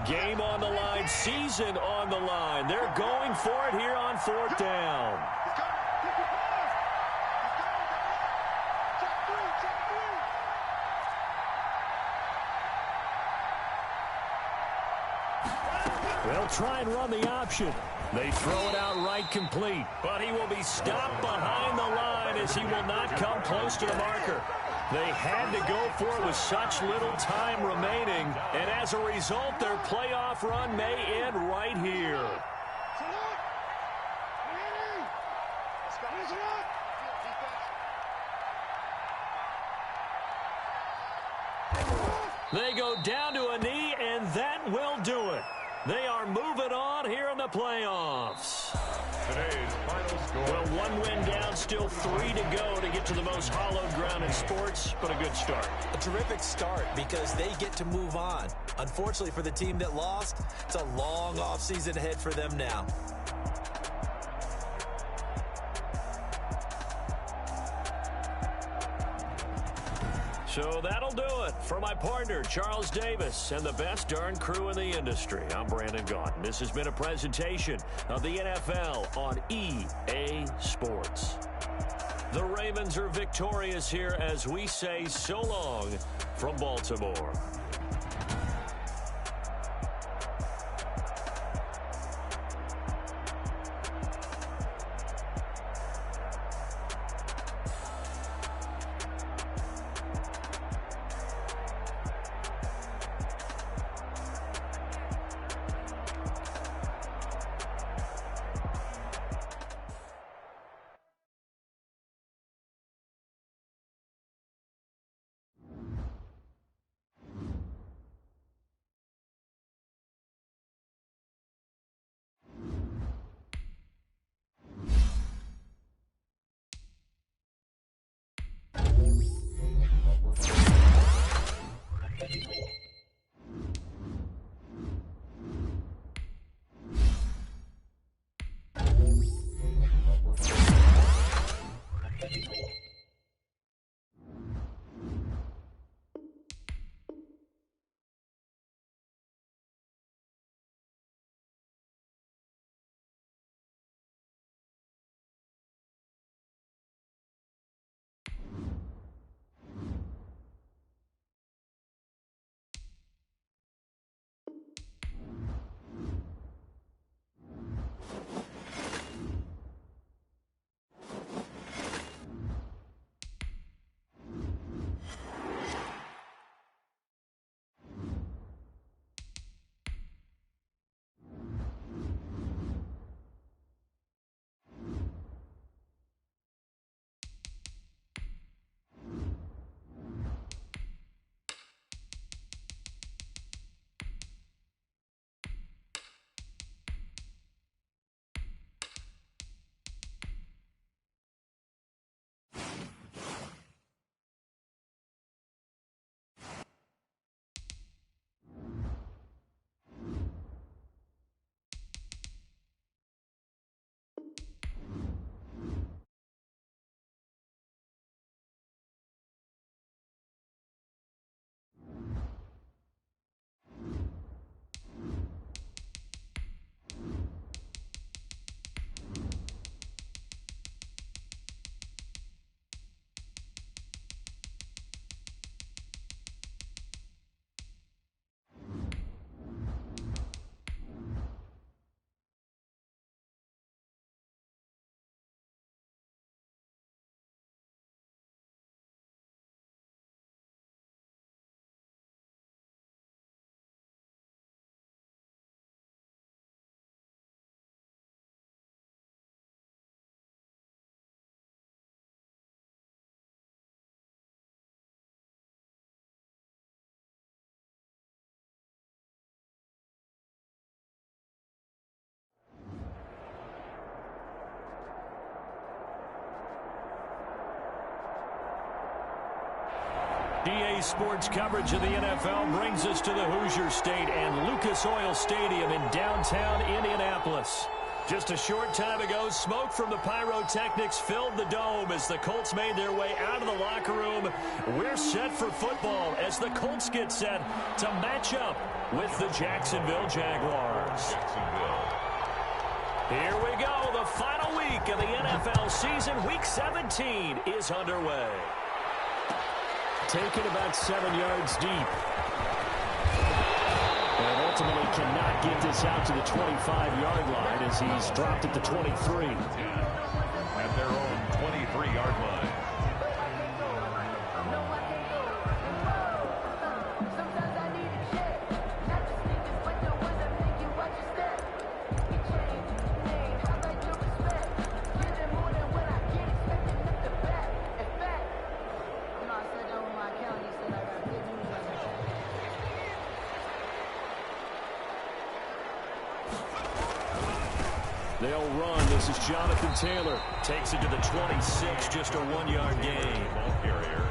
Game on the line, season on the line. They're going for it here on 4th down. They'll try and run the option. They throw it out right complete, but he will be stopped behind the line as he will not come close to the marker. They had to go for it with such little time remaining, and as a result, their playoff run may end right here. They go down to a knee, and that will do it. They are moving on here in the playoffs. Today's final score. Well, 1 win down, still 3 to go to get to the most hallowed ground in sports, but a good start. A terrific start because they get to move on. Unfortunately for the team that lost, it's a long offseason ahead for them now. So that'll do it for my partner, Charles Davis, and the best darn crew in the industry. I'm Brandon Gaudin. This has been a presentation of the NFL on EA Sports. The Ravens are victorious here as we say so long from Baltimore. EA Sports coverage of the NFL brings us to the Hoosier State and Lucas Oil Stadium in downtown Indianapolis. Just a short time ago, smoke from the pyrotechnics filled the dome as the Colts made their way out of the locker room. We're set for football as the Colts get set to match up with the Jacksonville Jaguars. Here we go. The final week of the NFL season. Week 17 is underway. Taken about 7 yards deep. And ultimately cannot get this out to the 25-yard line as he's dropped at the 23. At their own 23-yard line. They'll run. This is Jonathan Taylor. Takes it to the 26, just a 1-yard gain. Ball carrier.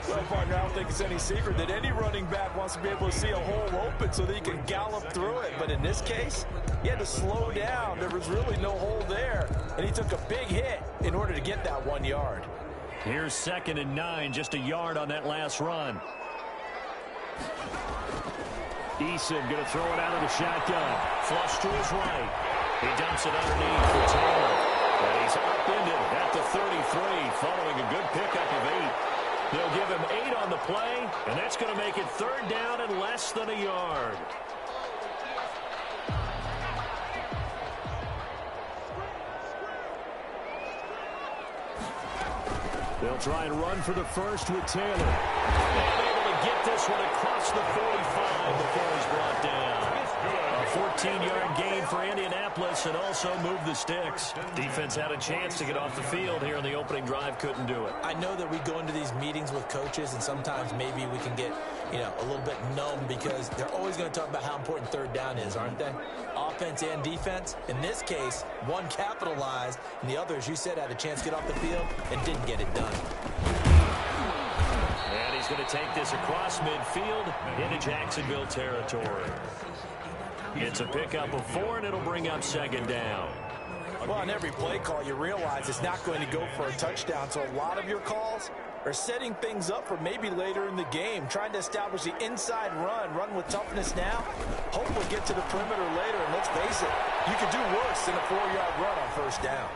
Well, partner, I don't think it's any secret that any running back wants to be able to see a hole open so that he can gallop through it. But in this case, he had to slow down. There was really no hole there, and he took a big hit in order to get that 1 yard. Here's 2nd and 9, just a yard on that last run. Eason going to throw it out of the shotgun. Flush to his right. He dumps it underneath for Taylor. And he's upended at the 33 following a good pickup of 8. They'll give him 8 on the play, and that's going to make it 3rd down and less than a yard. They'll try and run for the first with Taylor. And able to get this one across the 45 before he's brought down. A 14-yard gain for Indianapolis and also move the sticks. Defense had a chance to get off the field here in the opening drive, couldn't do it. I know that we go into these meetings with coaches, and sometimes maybe we can get, a little bit numb because they're always going to talk about how important 3rd down is, aren't they? Offense and defense. In this case, one capitalized, and the other, as you said, had a chance to get off the field and didn't get it done. And he's going to take this across midfield into Jacksonville territory. It's a pickup of 4, and it'll bring up 2nd down. Well, on every play call, you realize it's not going to go for a touchdown, so a lot of your calls are setting things up for maybe later in the game, trying to establish the inside run with toughness now. Hopefully get to the perimeter later, and let's face it, you could do worse than a 4-yard run on 1st down.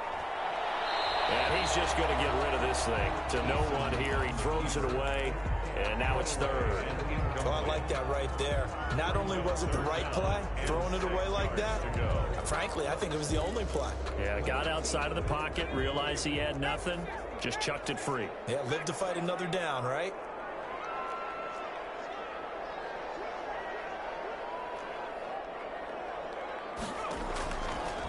And he's just going to get rid of this thing to no one here. He throws it away, and now it's 3rd. Well, I like that right there. Not only was it the right play, throwing it away like that, frankly, I think it was the only play. Yeah, got outside of the pocket, realized he had nothing, just chucked it free. Yeah, live to fight another down, right?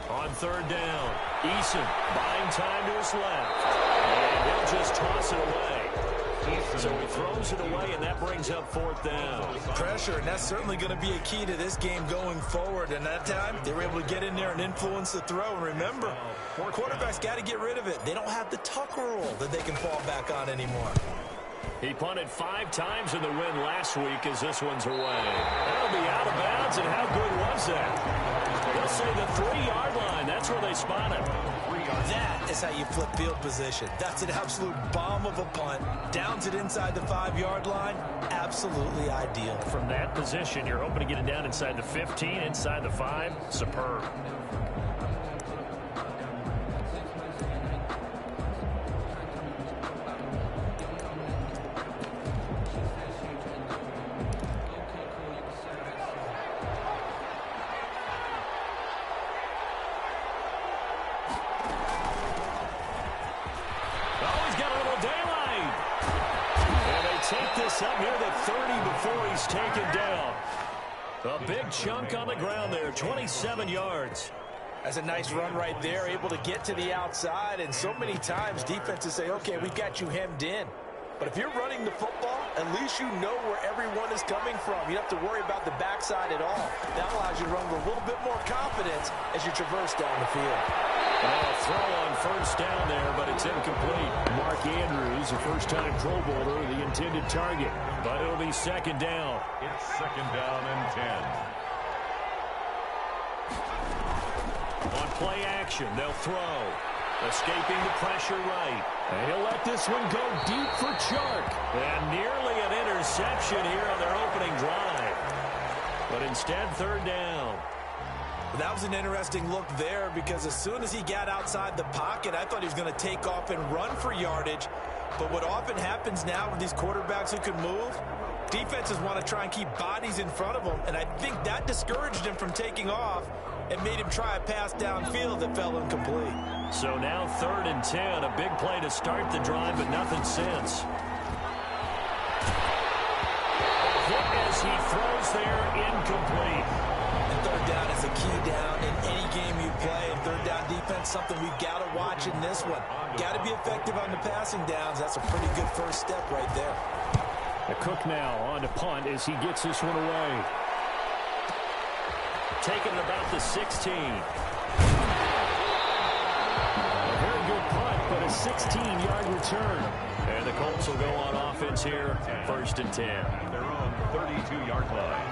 On 3rd down, Eason buying time to his left. And he'll just toss it away. So he throws it away, and that brings up 4th down. Pressure, and that's certainly going to be a key to this game going forward. And that time, they were able to get in there and influence the throw. And remember, quarterbacks got to get rid of it. They don't have the Tucker rule that they can fall back on anymore. He punted 5 times in the win last week as this one's away. That'll be out of bounds, and how good was that? They'll say the 3-yard line. That's where they spot him. That is how you flip field position. That's an absolute bomb of a punt. Downs it inside the 5-yard line. Absolutely ideal. From that position, you're hoping to get it down inside the 15, inside the 5. Superb. Up near the 30 before he's taken down. A big chunk on the ground there, 27 yards. That's a nice run right there, able to get to the outside. And so many times defenses say, okay, we've got you hemmed in. But if you're running the football, at least you know where everyone is coming from. You don't have to worry about the backside at all. That allows you to run with a little bit more confidence as you traverse down the field. A throw on first down there, but it's incomplete. Mark Andrews, a first-time Pro Bowler, the intended target. But it'll be second down. It's second down and 10. On play action, they'll throw. Escaping the pressure right. And he'll let this one go deep for Chark. And nearly an interception here on their opening drive. But instead, third down. That was an interesting look there because as soon as he got outside the pocket, I thought he was going to take off and run for yardage. But what often happens now with these quarterbacks who can move, defenses want to try and keep bodies in front of them. And I think that discouraged him from taking off and made him try a pass downfield that fell incomplete. So now 3rd and 10, a big play to start the drive, but nothing since. Hit as he throws there, incomplete. And third down is a key down in any game you play. And third down defense, something we've got to watch in this one. Got to be effective on the passing downs. That's a pretty good first step right there. The Cook now on to punt as he gets this one away. Taking it about the 16. A very good punt, but a 16-yard return. And the Colts will go on offense here, 1st and 10. They're on 32-yard line.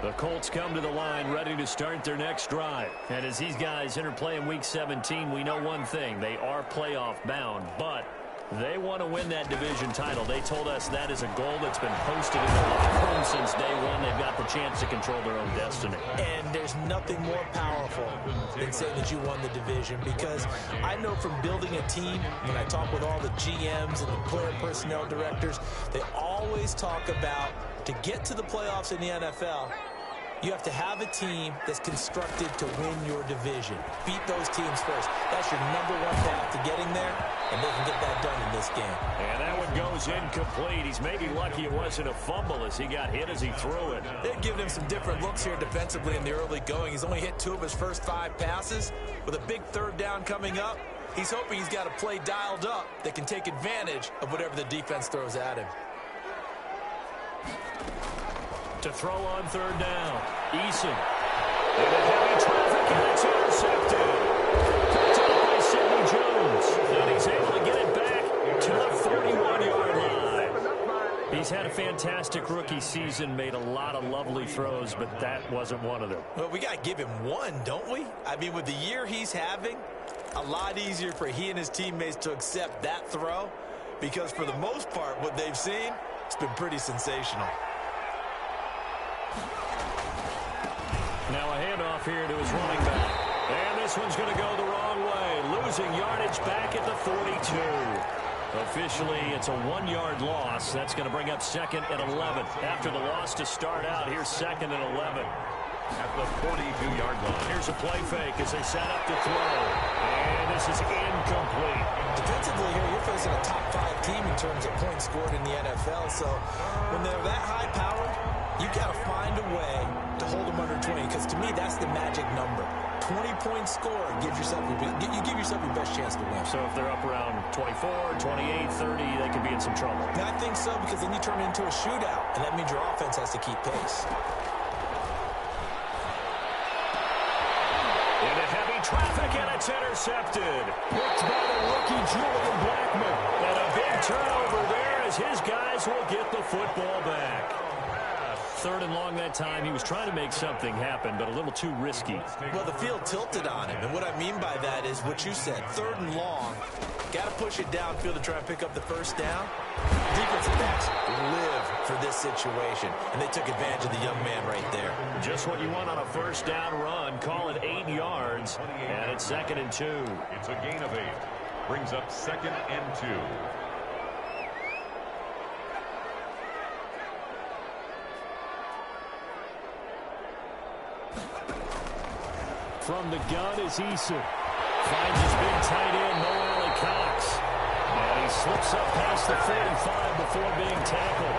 The Colts come to the line ready to start their next drive. And as these guys interplay in Week 17, we know one thing. They are playoff bound, but they want to win that division title. They told us that is a goal that's been posted in the locker room since day one. They've got the chance to control their own destiny. And there's nothing more powerful than saying that you won the division, because I know from building a team, when I talk with all the GMs and the player personnel directors, they always talk about, to get to the playoffs in the NFL, you have to have a team that's constructed to win your division. Beat those teams first. That's your #1 path to getting there, and they can get that done in this game. And that one goes incomplete. He's maybe lucky it wasn't a fumble as he got hit as he threw it. They've given him some different looks here defensively in the early going. He's only hit 2 of his first 5 passes. With a big third down coming up, he's hoping he's got a play dialed up that can take advantage of whatever the defense throws at him. To throw on third down, Eason. And a heavy traffic, and it's intercepted. Picked up by Sidney Jones. And he's able to get it back to the 31-yard line. He's had a fantastic rookie season, made a lot of lovely throws, but that wasn't one of them. Well, we got to give him one, don't we? I mean, with the year he's having, a lot easier for he and his teammates to accept that throw, because for the most part, what they've seen, it's been pretty sensational. Now a handoff here to his running back. And this one's going to go the wrong way. Losing yardage back at the 42. Officially, it's a 1-yard loss. That's going to bring up 2nd and 11. After the loss to start out, here's 2nd and 11. At the 42-yard line. Here's a play fake as they set up to throw. And this is incomplete. Defensively here, you're facing a top 5 team in terms of points scored in the NFL. So when they're that high-powered, you got to find a way to hold them under 20, because to me, that's the magic number. 20-point score gives yourself you give yourself your best chance to win. So if they're up around 24, 28, 30, they could be in some trouble. And I think so, because then you turn it into a shootout, and that means your offense has to keep pace. Into heavy traffic, and it's intercepted. Picked by the rookie Julian Blackmon. And a big turnover there as his guys will get the football back. 3rd and long that time. He was trying to make something happen, but a little too risky. Well, the field tilted on him, and what I mean by that is what you said. 3rd and long, got to push it downfield to try and pick up the first down. Defensive backs live for this situation, and they took advantage of the young man right there. Just what you want on a first down run. Call it 8 yards, and it's 2nd and 2. It's a gain of 8. Brings up 2nd and 2. From the gun is Eason. Finds his big tight end, Mo Alley-Cox. And he slips up past the 45 before being tackled.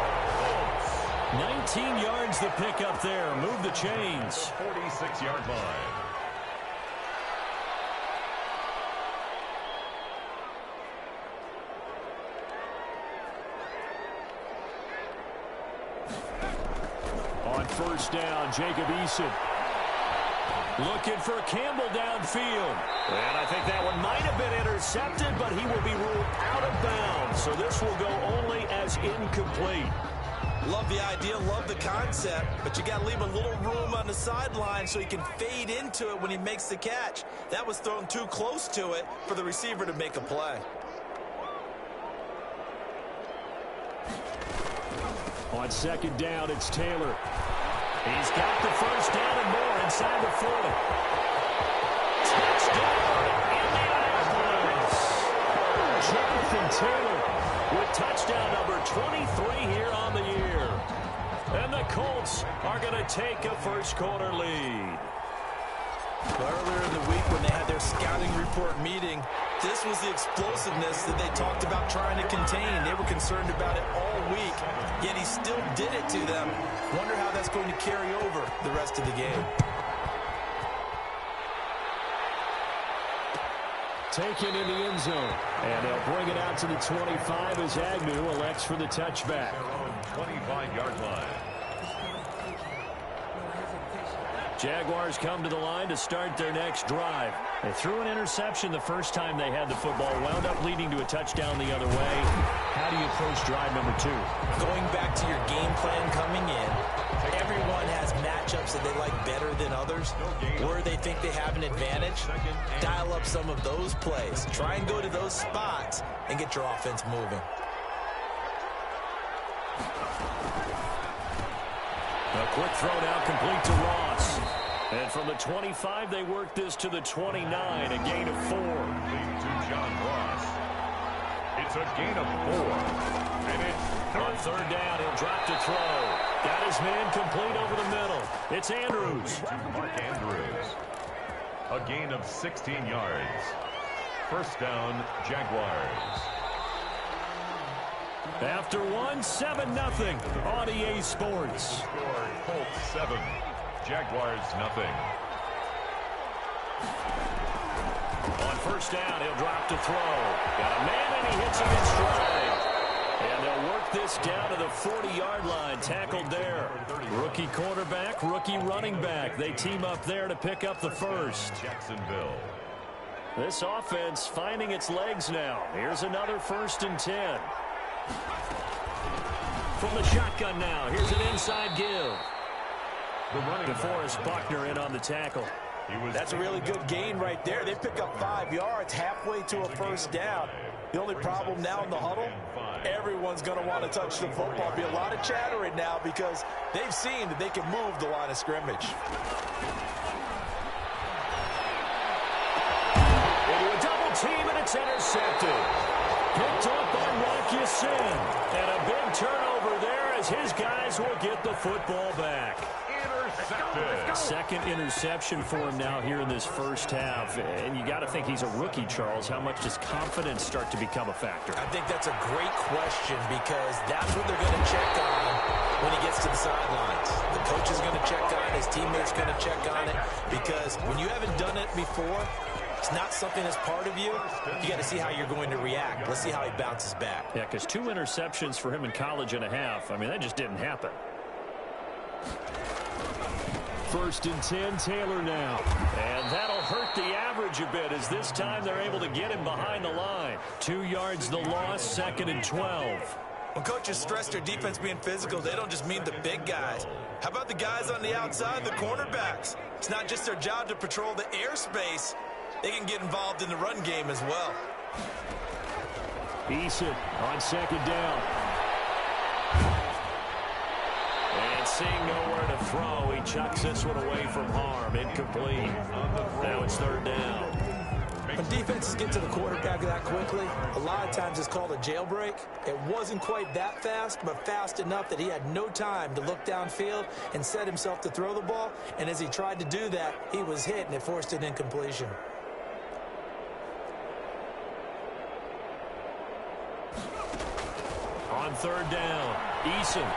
19 yards the pick up there. Move the chains. 46-yard line. first down. Jacob Eason looking for Campbell downfield. And I think that one might have been intercepted, but he will be ruled out of bounds. So this will go only as incomplete. Love the idea, love the concept, but you got to leave a little room on the sideline so he can fade into it when he makes the catch. That was thrown too close to it for the receiver to make a play. On second down, it's Taylor. He's got the first down and more inside the 40. Touchdown, Indianapolis! Jonathan Taylor with touchdown number 23 here on the year. And the Colts are going to take a first-quarter lead. Earlier in the week when they had their scouting report meeting, this was the explosiveness that they talked about trying to contain. They were concerned about it all week, yet he still did it to them. Wonder how that's going to carry over the rest of the game. Taken in the end zone. And they'll bring it out to the 25 as Agnew elects for the touchback. 25-yard line. Jaguars come to the line to start their next drive. They threw an interception the first time they had the football, wound up leading to a touchdown the other way. How do you approach drive number 2? Going back to your game plan coming in, everyone has matchups that they like better than others, where they think they have an advantage. Dial up some of those plays. Try and go to those spots and get your offense moving. A quick throw now complete to Ross. And from the 25, they work this to the 29, a gain of 4. Lead to John Ross. It's a gain of 4. And it's on third down, he'll drop to throw. Got his man complete over the middle. It's Andrews. Mark Andrews. A gain of 16 yards. First down, Jaguars. After one, 7-0 on EA Sports. Score Colts 7, Jaguars nothing. On first down, he'll drop to throw. Got a man and he hits him in stride. And they'll work this down to the 40-yard line. Tackled there. Rookie quarterback, rookie running back. They team up there to pick up the first. Jacksonville. This offense finding its legs now. Here's another 1st and 10. From the shotgun now, here's an inside give. DeForest Buckner in on the tackle. That's a really good gain right there. They pick up 5 yards halfway to a first down. The only problem now in the huddle, everyone's going to want to touch the football. Be a lot of chattering now because they've seen that they can move the line of scrimmage. Into a double team, and it's intercepted. Picked up by Rock Ya-Sin. And a big turnover there as his guys will get the football back. Intercepted. Second interception for him now here in this first half. And you got to think he's a rookie, Charles. How much does confidence start to become a factor? I think that's a great question because that's what they're going to check on when he gets to the sidelines. The coach is going to check on it. His teammates going to check on it because when you haven't done it before, it's not something that's part of you. You got to see how you're going to react. Let's see how he bounces back. Yeah, because 2 interceptions for him in college and a half. I mean, that just didn't happen. 1st and 10, Taylor now. And that'll hurt the average a bit as this time they're able to get him behind the line. 2 yards the loss, 2nd and 12. When coaches stress their defense being physical, they don't just mean the big guys. How about the guys on the outside, the cornerbacks? It's not just their job to patrol the airspace. They can get involved in the run game as well. Eason on 2nd down. And seeing nowhere to throw, he chucks this one away from harm. Incomplete. Now it's 3rd down. When defenses get to the quarterback that quickly, a lot of times it's called a jailbreak. It wasn't quite that fast, but fast enough that he had no time to look downfield and set himself to throw the ball. And as he tried to do that, he was hit, and it forced an incompletion. On 3rd down, Eason.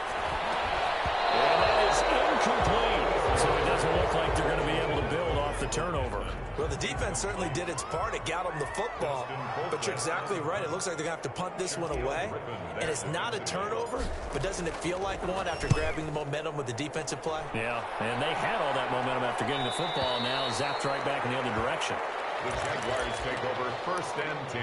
And that is incomplete. So it doesn't look like they're going to be able to build off the turnover. Well, the defense certainly did its part. It got them the football. But you're exactly right. It looks like they're going to have to punt this one away. And it's not a turnover, but doesn't it feel like one after grabbing the momentum with the defensive play? Yeah, and they had all that momentum after getting the football, and now zapped right back in the other direction. The Jaguars take over 1st and 10.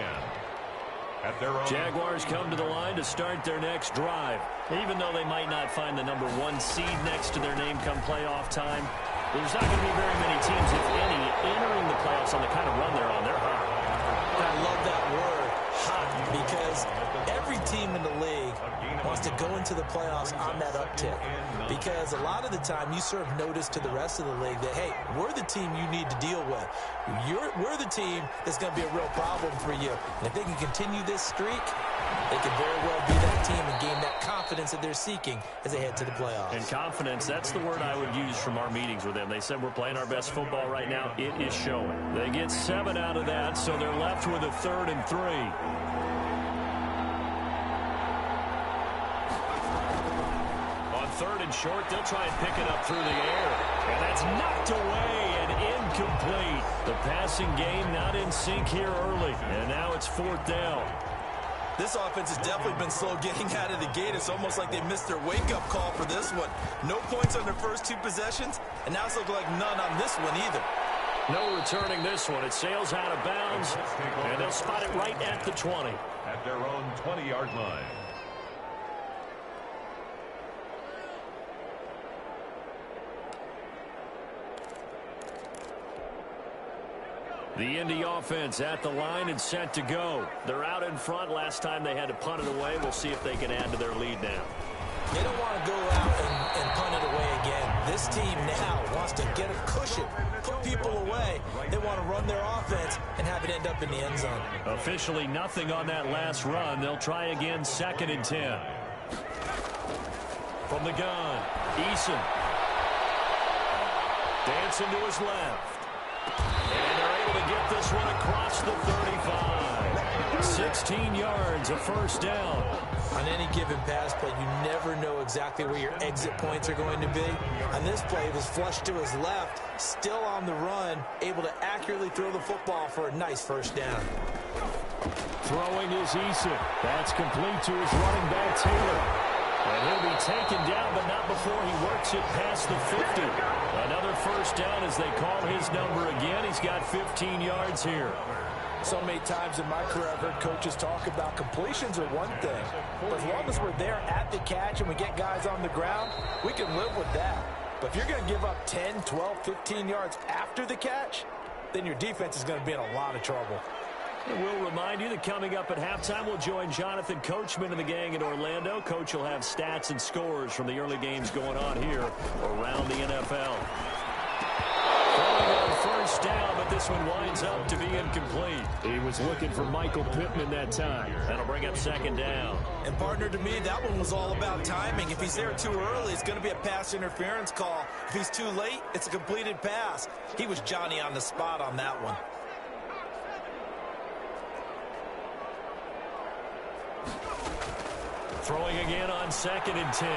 At their own. Jaguars come to the line to start their next drive. Even though they might not find the #1 seed next to their name come playoff time, there's not going to be very many teams, if any, entering the playoffs on the kind of run they're on. They're hot. I love that word, hot, because every team in the league wants to go into the playoffs on that uptick. Because a lot of the time you serve notice to the rest of the league that, hey, we're the team you need to deal with. We're the team that's going to be a real problem for you. And if they can continue this streak, they could very well be that team and gain that confidence that they're seeking as they head to the playoffs. And confidence, that's the word I would use from our meetings with them. They said we're playing our best football right now. It is showing. They get 7 out of that, so they're left with a 3rd and 3. On 3rd and short, they'll try and pick it up through the air. And that's knocked away and incomplete. The passing game not in sync here early. And now it's 4th down. This offense has definitely been slow getting out of the gate. It's almost like they missed their wake-up call for this one. No points on their first 2 possessions, and now it's looking like none on this one either. No returning this one. It sails out of bounds, and they'll spot it right at the 20. At their own 20-yard line. The Indy offense at the line and set to go. They're out in front. Last time they had to punt it away. We'll see if they can add to their lead now. They don't want to go out and punt it away again. This team now wants to get a cushion, put people away. They want to run their offense and have it end up in the end zone. Officially nothing on that last run. They'll try again, 2nd and 10. From the gun, Eason. Dancing to his left. And they're able to get this one across the 35. 16 yards, a 1st down. On any given pass play, you never know exactly where your exit points are going to be. On this play, it was flushed to his left, still on the run, able to accurately throw the football for a nice 1st down. Throwing is Eason. That's complete to his running back, Taylor. And he'll be taken down, but not before he works it past the 50. Another 1st down as they call his number again. He's got 15 yards here. So many times in my career, I've heard coaches talk about completions are one thing. But as long as we're there at the catch and we get guys on the ground, we can live with that. But if you're going to give up 10, 12, 15 yards after the catch, then your defense is going to be in a lot of trouble. And we'll remind you that coming up at halftime, we'll join Jonathan Coachman and the gang in Orlando. Coach will have stats and scores from the early games going on here around the NFL. Throwing on 1st down, but this one winds up to be incomplete. He was looking for Michael Pittman that time. That'll bring up 2nd down. And partner, to me, that one was all about timing. If he's there too early, it's going to be a pass interference call. If he's too late, it's a completed pass. He was Johnny on the spot on that one. Throwing again on 2nd and 10.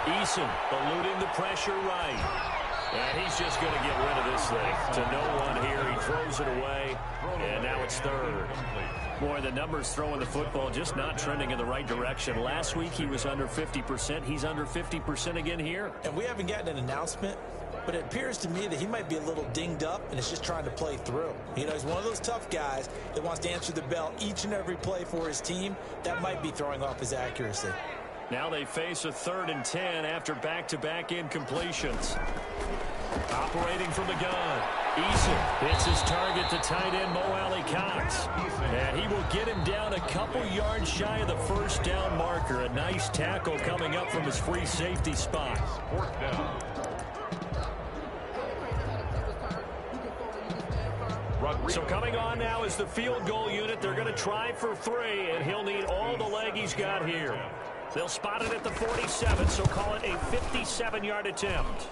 Eason eluding the pressure right. And he's just going to get rid of this thing to no one here. He throws it away, and now it's 3rd. Boy, the numbers throwing the football just not trending in the right direction. Last week he was under 50%. He's under 50% again here. And we haven't gotten an announcement, but it appears to me that he might be a little dinged up and is just trying to play through. You know, he's one of those tough guys that wants to answer the bell each and every play for his team. That might be throwing off his accuracy. Now they face a 3rd and 10 after back-to-back incompletions. Operating from the gun. Eason hits his target to tight end Mo Alley-Cox. And he will get him down a couple yards shy of the 1st down marker. A nice tackle coming up from his free safety spot. 4th down. So coming on now is the field goal unit. They're going to try for 3, and he'll need all the leg he's got here. They'll spot it at the 47, so call it a 57-yard attempt.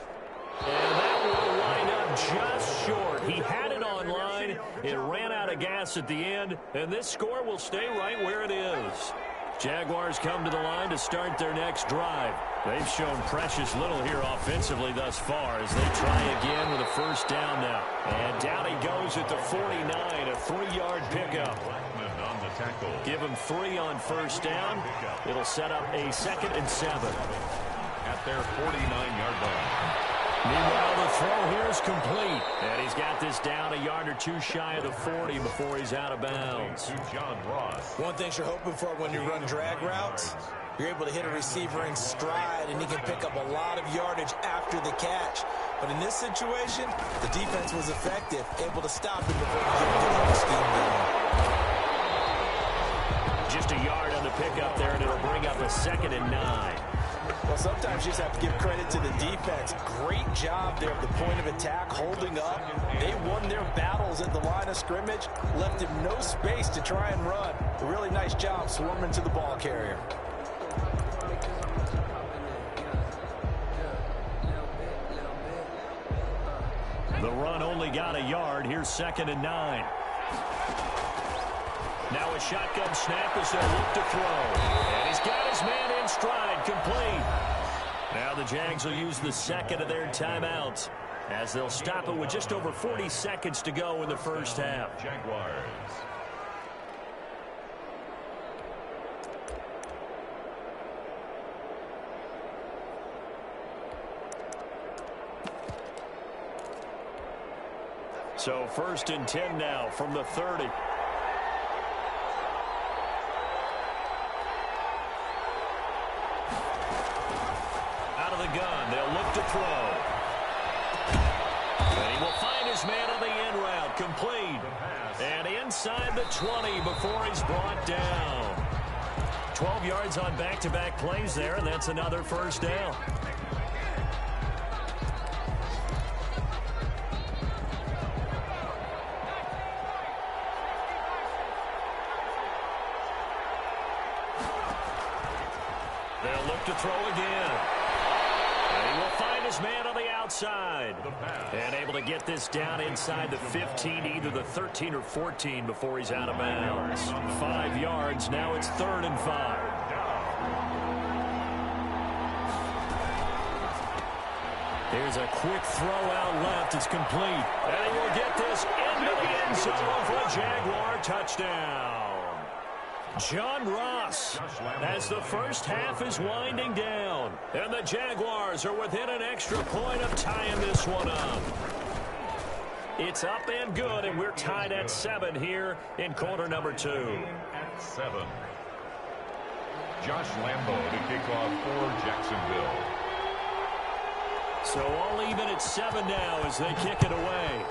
And that will line up just short. He had it on line. It ran out of gas at the end, and this score will stay right where it is. Jaguars come to the line to start their next drive. They've shown precious little here offensively thus far as they try again with a first down now. And down he goes at the 49, a 3-yard pickup. On the tackle. Give him 3 on first down. It'll set up a 2nd and 7. At their 49-yard line. Meanwhile, the throw here is complete. And he's got this down a yard or 2 shy of the 40 before he's out of bounds. To John Ross. One thing you're hoping for when you run drag routes, you're able to hit a receiver in stride, and he can pick up a lot of yardage after the catch. But in this situation, the defense was effective, able to stop him before he could get the scheme going. Just a yard on the pickup there, and it'll bring up a 2nd and 9. Well, sometimes you just have to give credit to the defense. Great job there at the point of attack, holding up. They won their battles at the line of scrimmage, left him no space to try and run. A really nice job swarming to the ball carrier. The run only got a yard. Here's 2nd and 9. Now a shotgun snap as they look to throw. And he's got his man in stride, complete. Now the Jags will use the 2nd of their timeouts as they'll stop it with just over 40 seconds to go in the first half. Jaguars. So 1st and 10 now from the 30. Out of the gun, they'll look to throw. And he will find his man on the end route, complete. And inside the 20 before he's brought down. 12 yards on back-to-back plays there, and that's another first down. They'll look to throw again. And he will find his man on the outside. And able to get this down inside the 15, either the 13 or 14 before he's out of bounds. 5 yards. Now it's 3rd and 5. Here's a quick throw out left. It's complete. And he will get this into the end zone for a Jaguar touchdown. John Ross as the first half is winding down. And the Jaguars are within an extra point of tying this one up. It's up and good, and we're tied at 7 here in quarter number 2. At 7. Josh Lambo to kick off for Jacksonville. So all even at 7 now as they kick it away.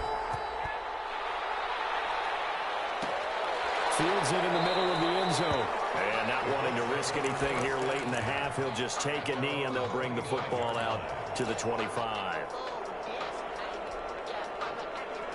Fields it in the middle of the end zone. And not wanting to risk anything here late in the half, he'll just take a knee and they'll bring the football out to the 25.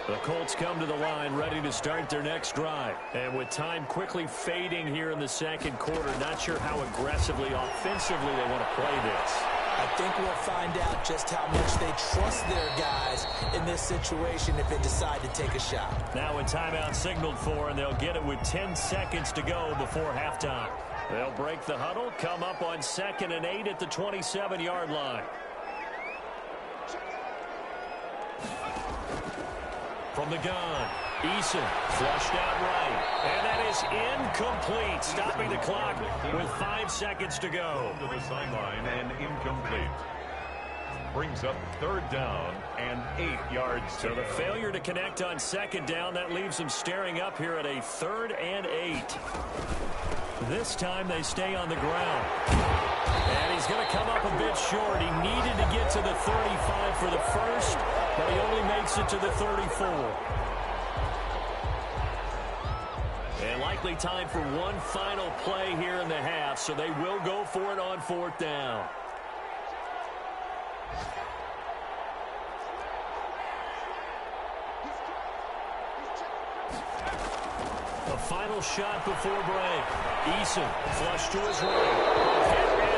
The Colts come to the line ready to start their next drive. And with time quickly fading here in the second quarter, not sure how aggressively, offensively they want to play this. I think we'll find out just how much they trust their guys in this situation if they decide to take a shot. Now a timeout signaled for, and they'll get it with 10 seconds to go before halftime. They'll break the huddle, come up on 2nd and 8 at the 27-yard line. From the gun, Eason flushed out right. And that is incomplete, stopping the clock with 5 seconds to go. To the sideline and incomplete. Brings up 3rd down and 8 yards. So the failure to connect on 2nd down, that leaves them staring up here at a 3rd and 8. This time they stay on the ground. And he's going to come up a bit short. He needed to get to the 35 for the first, but he only makes it to the 34. And likely time for one final play here in the half, so they will go for it on 4th down. The final shot before break. Eason flush to his right.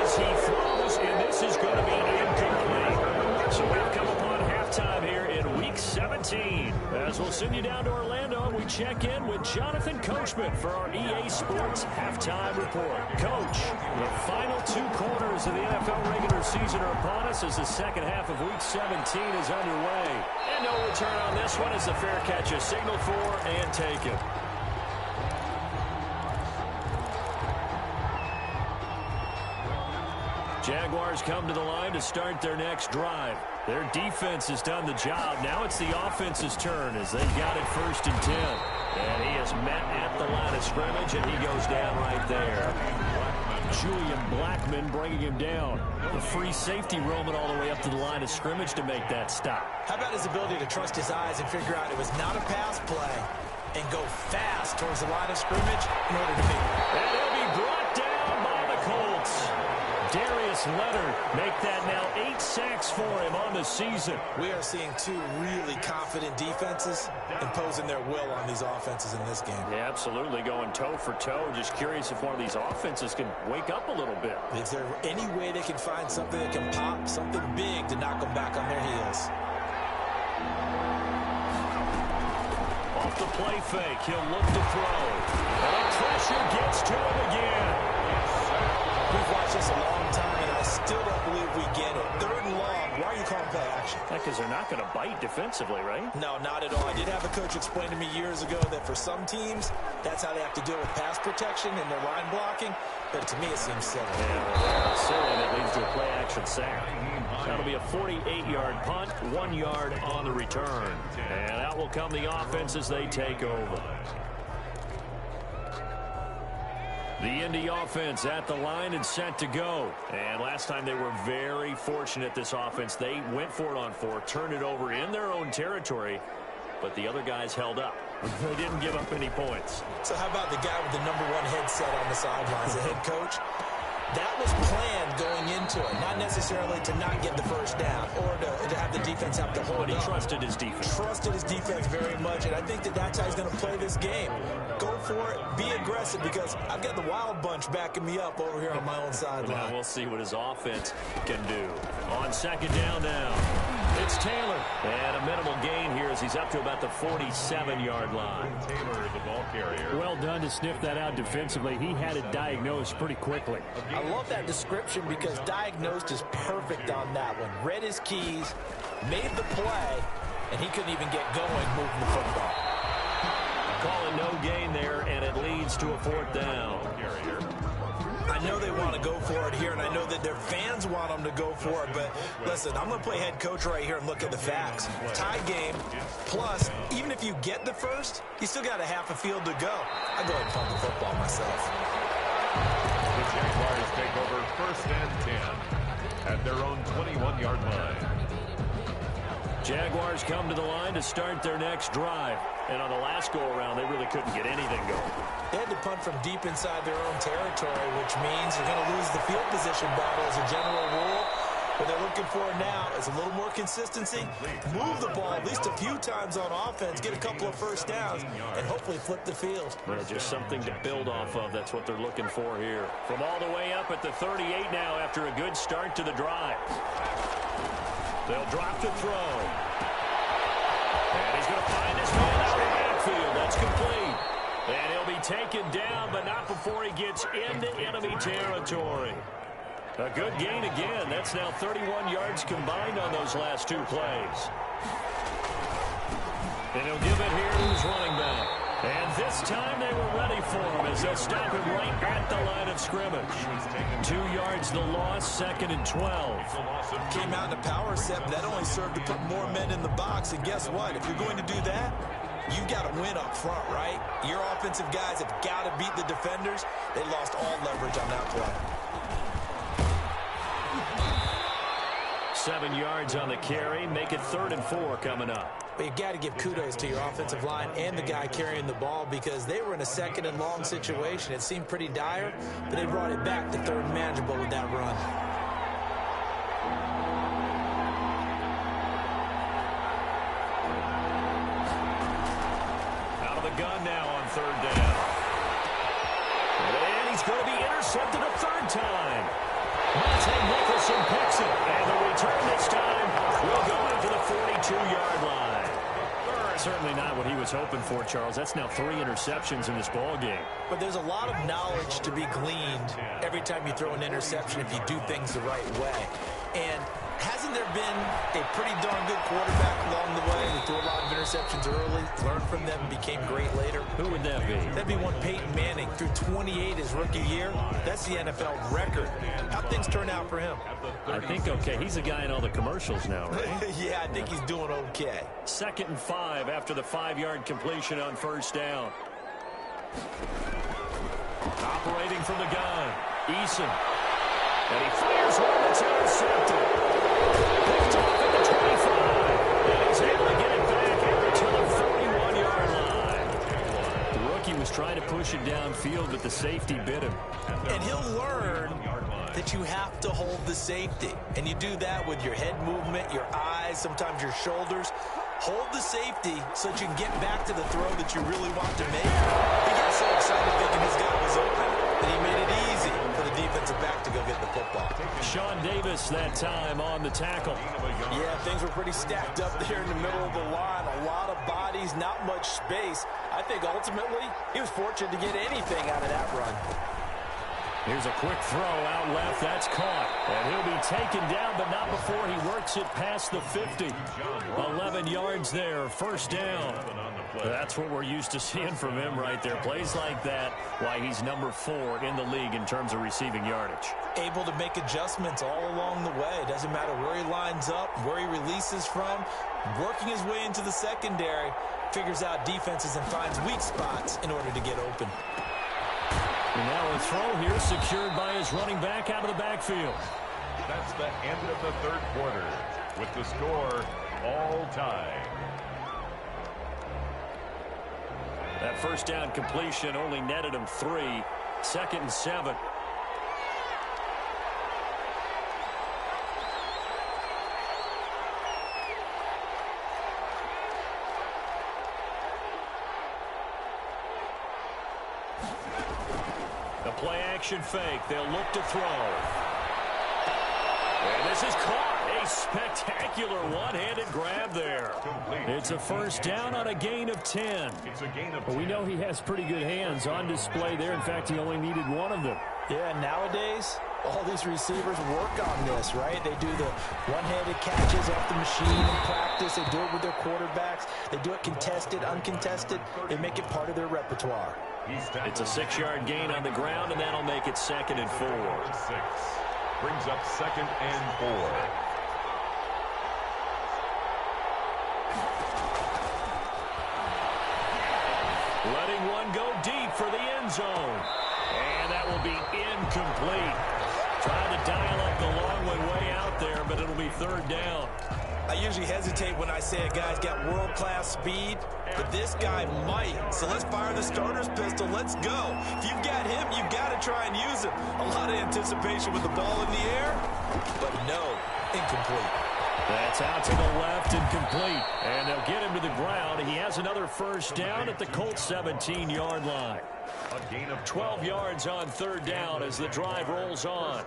As he throws, and this is going to be incomplete. So we've come upon halftime. halftime here in Week 17. As we'll send you down to Orlando, we check in with Jonathan Coachman for our EA Sports Halftime Report. Coach, the final 2 quarters of the NFL regular season are upon us as the second half of Week 17 is underway. And no return on this one as the fair catch is signaled for and taken. Jaguars come to the line to start their next drive. Their defense has done the job. Now it's the offense's turn as they've got it 1st and 10. And he is met at the line of scrimmage, and he goes down right there. Julian Blackmon bringing him down. The free safety roaming all the way up to the line of scrimmage to make that stop. How about his ability to trust his eyes and figure out it was not a pass play and go fast towards the line of scrimmage in order to make it. And he'll be brought down by the Colts. Darius Leonard make that now 8 sacks for him on the season. We are seeing 2 really confident defenses imposing their will on these offenses in this game. Yeah, absolutely, going toe for toe. Just curious if one of these offenses can wake up a little bit. Is there any way they can find something that can pop, something big to knock them back on their heels? Off the play fake, he'll look to throw. And pressure gets to him again. We've watched this a long time, and I still don't believe we get it. 3rd and long. Why are you calling play action? Because they're not going to bite defensively, right? No, not at all. I did have a coach explain to me years ago that for some teams, that's how they have to deal with pass protection and their line blocking. But to me, it seems silly. Yeah, silly that leads to a play action sack. That'll be a 48-yard punt, 1 yard on the return. And out will come the offense as they take over. The Indy offense at the line and set to go. And last time they were very fortunate, this offense. They went for it on 4, turned it over in their own territory, but the other guys held up. They didn't give up any points. So how about the guy with the #1 headset on the sidelines, the head coach? That was planned going into it, not necessarily to not get the first down or to have the defense have to hold But he up. trusted his defense. Trusted his defense very much, and I think that that's how he's going to play this game. Go for it, be aggressive, because I've got the Wild Bunch backing me up over here on my own sideline. Now we'll see what his offense can do. On 2nd down now, it's Taylor. And a minimal gain here as he's up to about the 47-yard line. Taylor, the ball carrier. Well done to sniff that out defensively. He had it diagnosed pretty quickly. I love that description because diagnosed is perfect on that one. Read his keys, made the play, and he couldn't even get going moving the football. Calling no gain there, and it leads to a 4th down. I know they want to go for it here, and I know that their fans want them to go for it, but listen, I'm going to play head coach right here and look at the facts. Tie game, plus, even if you get the first, you still got a half a field to go. I go ahead and punt the football myself. The Jaguars take over 1st and 10 at their own 21-yard line. Jaguars come to the line to start their next drive. And on the last go-around, they really couldn't get anything going. They had to punt from deep inside their own territory, which means you're going to lose the field position battle as a general rule. What they're looking for now is a little more consistency, move the ball at least a few times on offense, get a couple of first downs, and hopefully flip the field. Well, just something to build off of. That's what they're looking for here. From all the way up at the 38 now after a good start to the drive. They'll drop to throw. And he's going to find his man out of the backfield. That's complete. And he'll be taken down, but not before he gets into enemy territory. A good gain again. That's now 31 yards combined on those last 2 plays. And he'll give it here to his running back. And this time they were ready for him as they'll stop him right at the line of scrimmage. 2 yards the loss, 2nd and 12. Came out in a power set, but that only served to put more men in the box. And guess what? If you're going to do that, you've got to win up front, right? Your offensive guys have got to beat the defenders. They lost all leverage on that play. 7 yards on the carry. Make it 3rd and 4 coming up. But you've got to give kudos to your offensive line and the guy carrying the ball because they were in a 2nd and long situation. It seemed pretty dire, but they brought it back to 3rd and manageable with that run. Out of the gun now on 3rd down. And he's going to be intercepted a 3rd time. Monte Nicholson picks it, and the return this time will go to to the 42-yard line. Certainly not what he was hoping for, Charles. That's now 3 interceptions in this ball game. But there's a lot of knowledge to be gleaned every time you throw an interception if you do things the right way. And hasn't there been a pretty darn good quarterback along the way who threw a lot of interceptions early, learned from them, and became great later? Who would that be? That'd be one Peyton Manning. Threw 28 his rookie year. That's the NFL record. How'd things turn out for him? I think okay. He's a guy in all the commercials now, right? Yeah, I think he's doing okay. 2nd and 5 after the 5-yard completion on first down. Operating from the gun, Eason. And he fires one that's intercepted. Picked off at the 25. And he's able to get it back out to the 41-yard line. The rookie was trying to push it downfield, but the safety bit him. And he'll learn that you have to hold the safety. And you do that with your head movement, your eyes, sometimes your shoulders. Hold the safety so that you can get back to the throw that you really want to make. He got so excited thinking his guy was open that he made it easy for the defensive back to go get the football. Sean Davis that time on the tackle. Yeah, things were pretty stacked up there in the middle of the line. A lot of bodies, not much space. I think ultimately he was fortunate to get anything out of that run. Here's a quick throw out left. That's caught. And he'll be taken down, but not before he works it past the 50. 11 yards there. First down. That's what we're used to seeing from him right there. Plays like that, why he's number 4 in the league in terms of receiving yardage. Able to make adjustments all along the way. Doesn't matter where he lines up, where he releases from. Working his way into the secondary. Figures out defenses and finds weak spots in order to get open. And now a throw here secured by his running back out of the backfield. That's the end of the 3rd quarter with the score all tied. That first down completion only netted him 3. 2nd and 7. The play action fake. They'll look to throw. And this is caught. A spectacular one-handed grab there. It's a first down on a gain of 10. Well, we know he has pretty good hands on display there. In fact, he only needed one of them. Yeah, nowadays, all these receivers work on this, right? They do the one-handed catches off the machine in practice. They do it with their quarterbacks. They do it contested, uncontested. They make it part of their repertoire. It's a 6-yard gain on the ground, and that'll make it 2nd and 4. 6 brings up 2nd and 4. Letting one go deep for the end zone. And that will be incomplete. Trying to dial up the long one way out there, but it'll be 3rd down. I usually hesitate when I say a guy's got world-class speed, but this guy might. So let's fire the starter's pistol. Let's go. If you've got him, you've got to try and use him. A lot of anticipation with the ball in the air, but no, incomplete. That's out to the left and complete. And they'll get him to the ground. He has another first down at the Colts 17-yard line. A gain of 12 yards on 3rd down as the drive rolls on.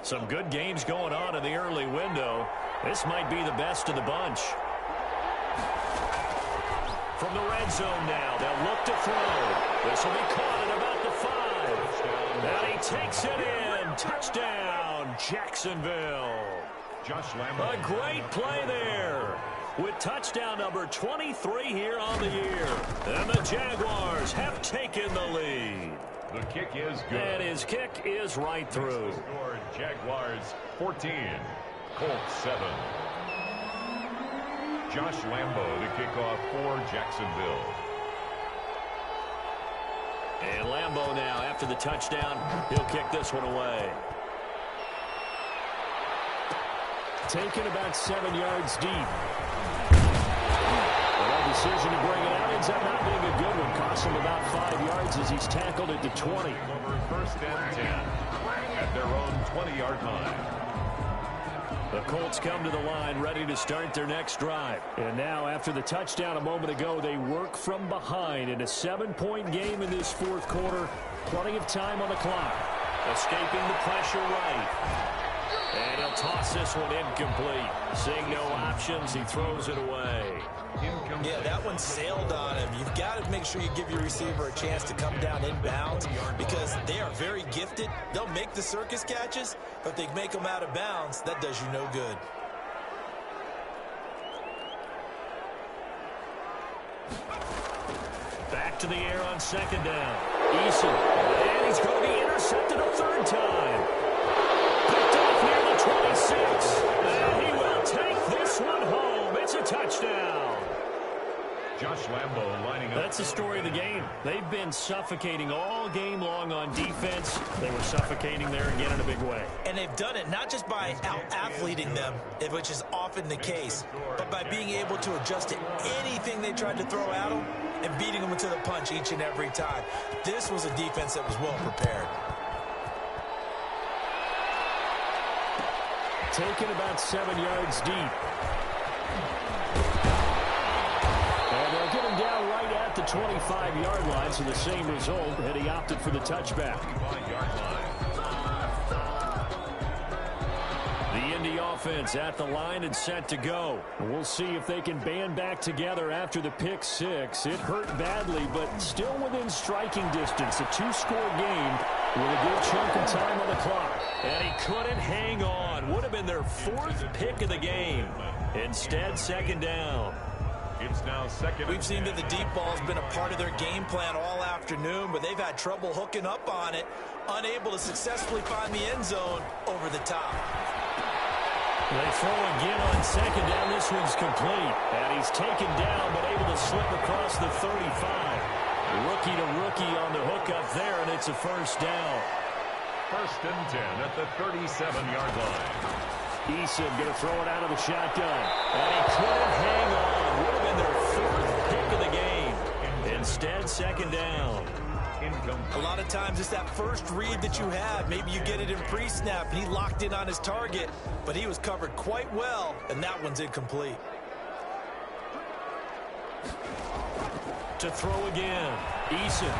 Some good games going on in the early window. This might be the best of the bunch. From the red zone now, they'll look to throw. This will be caught at about the 5. And he takes it in. Touchdown, Jacksonville. Josh Lambo. A great play there. With touchdown number 23 here on the year. And the Jaguars have taken the lead. The kick is good. And his kick is right through. Score Jaguars 14, Colts 7. Josh Lambo to kick off for Jacksonville. And Lambo now, after the touchdown, he'll kick this one away. Taken about 7 yards deep. The decision to bring it out ends up not being a good one. Cost him about 5 yards as he's tackled at the 20. Over 1st and 10 at their own 20-yard line. The Colts come to the line ready to start their next drive. And now, after the touchdown a moment ago, they work from behind in a 7-point game in this 4th quarter. Plenty of time on the clock. Escaping the pressure right. And he'll toss this one incomplete. Seeing no options, he throws it away. Yeah, that one sailed on him. You've got to make sure you give your receiver a chance to come down inbounds because they are very gifted. They'll make the circus catches, but if they make them out of bounds, that does you no good. Back to the air on second down. Eason. And he's going to be intercepted a third time. Picked off near the 26. And he will take this one home. It's a touchdown. Josh Lambo lining up. That's the story of the game. They've been suffocating all game long on defense. They were suffocating there again in a big way. And they've done it not just by out-athleting them, which is often the case, but by being able to adjust to anything they tried to throw at them and beating them to the punch each and every time. This was a defense that was well prepared. Taken about 7 yards deep. And they'll get him down right at the 25-yard line, so the same result, and he opted for the touchback. The Indy offense at the line and set to go. We'll see if they can band back together after the pick six. It hurt badly, but still within striking distance. A two-score game with a good chunk of time on the clock. And he couldn't hang on. Would have been their fourth pick of the game. Instead, second down. It's now second. We've seen that the deep ball has been a part of their game plan all afternoon, but they've had trouble hooking up on it, unable to successfully find the end zone over the top. They throw again on second down. This one's complete. And he's taken down, but able to slip across the 35. Rookie to rookie on the hookup there, and it's a first down. First and 10 at the 37-yard line. Eason going to throw it out of the shotgun. And he couldn't hang on. Would have been their fourth pick of the game. Instead, second down. A lot of times it's that first read that you have. Maybe you get it in pre-snap, and he locked in on his target, but he was covered quite well, and that one's incomplete. To throw again. Eason.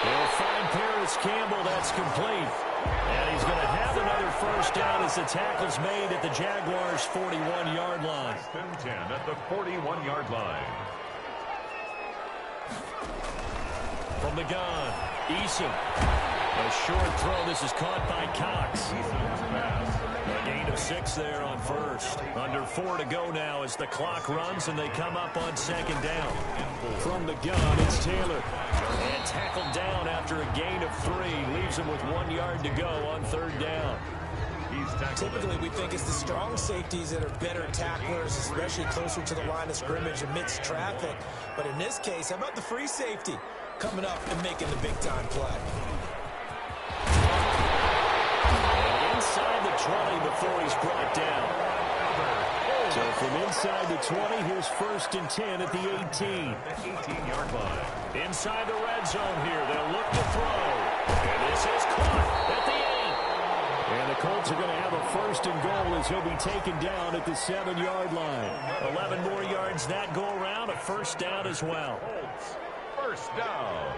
He'll find Paris Campbell. That's complete. And he's going to have another first down as the tackle's made at the Jaguars' 41-yard line. First and 10 at the 41-yard line. From the gun, Eason. A short throw. This is caught by Cox. A gain of 6 there on first. Under 4 to go now as the clock runs and they come up on second down. From the gun, it's Taylor. And tackled down after a gain of 3. Leaves him with 1 yard to go on third down. Typically, we think it's the strong safeties that are better tacklers, especially closer to the line of scrimmage amidst traffic. But in this case, how about the free safety coming up and making the big-time play? And inside the 20 before he's brought down. So from inside the 20, here's first and 10 at the 18. 18-yard line. Inside the red zone here. They'll look to throw. And this is caught at the 8. And the Colts are going to have a first and goal as he'll be taken down at the 7-yard line. 11 more yards that go around. A first down as well. First down.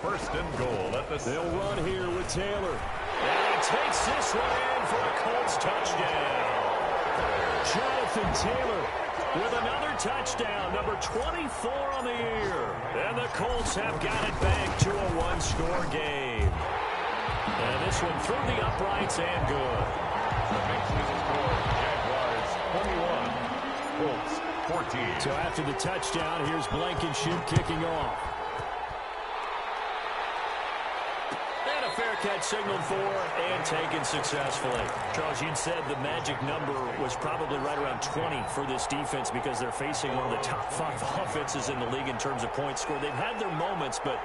First and goal at the... They'll run here with Taylor. And he takes this one in for a Colts touchdown. Jonathan Taylor with another touchdown, number 24 on the year. And the Colts have got it back to a one-score game. And this one through the uprights and good. The makes the score. Jaguars 21, Colts 14. So after the touchdown, here's Blankenship kicking off. And a fair catch signaled for and taken successfully. Charles, you'd said the magic number was probably right around 20 for this defense because they're facing one of the top 5 offenses in the league in terms of points scored. They've had their moments, but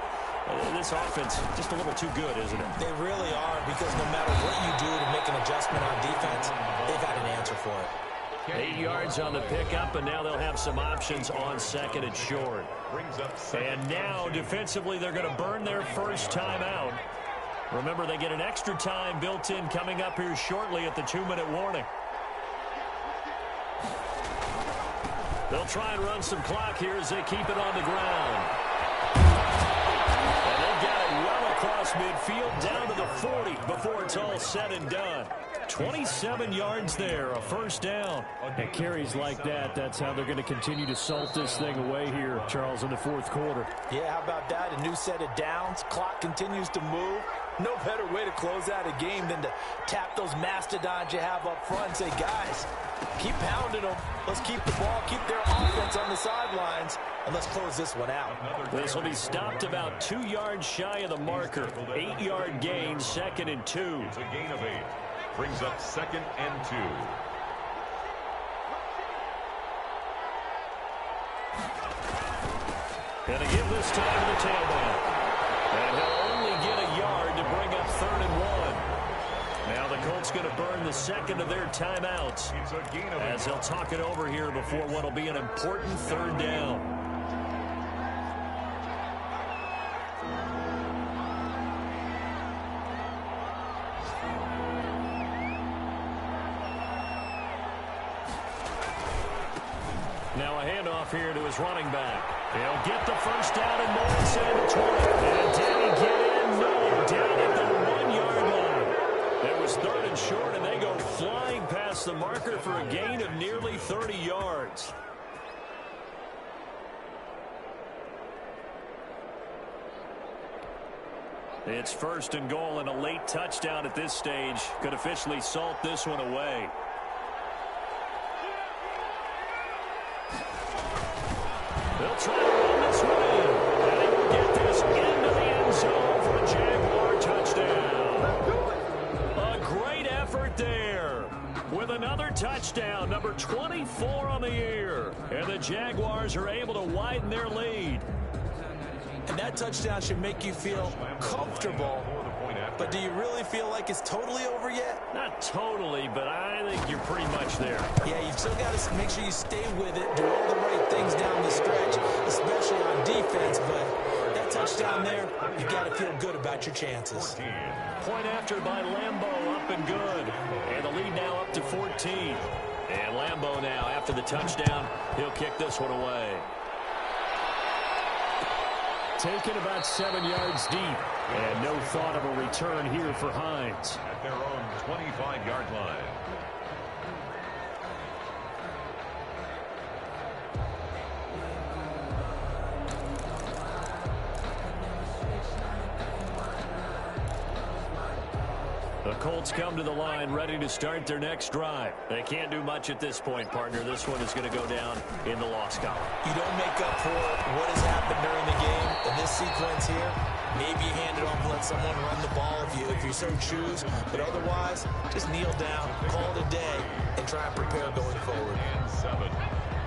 this offense just a little too good, isn't it? They really are, because no matter what you do to make an adjustment on defense, they've had an answer for it. 8 yards on the pickup, and now they'll have some options on second and short. And now, defensively, they're going to burn their first time out. Remember, they get an extra time built in coming up here shortly at the 2-minute warning. They'll try and run some clock here as they keep it on the ground. And they'll get it well across across midfield down to the 40 before it's all said and done. 27 yards there, a first down. And carries like that, that's how they're going to continue to salt this thing away here, Charles, in the fourth quarter. Yeah, how about that? A new set of downs. Clock continues to move. No better way to close out a game than to tap those mastodons you have up front and say, guys, keep pounding them. Let's keep the ball, keep their offense on the sidelines, and let's close this one out. This will be stopped about 2 yards shy of the marker. 8-yard gain, 2nd and 2. It's a gain of 8. Brings up 2nd and 2. Gonna give this time to the tailback. And he'll only get a yard to bring up 3rd and 1. Now the Colts going to burn the second of their timeouts It's a gain of 8. as they'll talk it over here before what will be an important 3rd down. Now a handoff here to his running back. He'll get the first down and more inside the 20. And did he get in? No, down at the 1-yard line. It was 3rd and short, and they go flying past the marker for a gain of nearly 30 yards. It's 1st and goal, and a late touchdown at this stage could officially salt this one away. They'll try to run this one in. And he will get this into the end zone for a Jaguar touchdown. A great effort there with another touchdown, number 24 on the year. And the Jaguars are able to widen their lead. And that touchdown should make you feel comfortable. But do you really feel like it's totally over yet? Not totally, but I think you're pretty much there. Yeah, you've still got to make sure you stay with it, do all the right things down the stretch, especially on defense. But that touchdown there, you've got to feel good about your chances. Point after by Lambeau, up and good. And the lead now up to 14. And Lambeau now, after the touchdown, he'll kick this one away. Taken about 7 yards deep. And no thought of a return here for Hines. At their own 25-yard line. The Colts come to the line ready to start their next drive. They can't do much at this point, partner. This one is going to go down in the loss column. You don't make up for what has happened during the game in this sequence here. Maybe you hand it off and let someone run the ball if you so choose. But otherwise, just kneel down, call it a day, and try and prepare going forward. And 7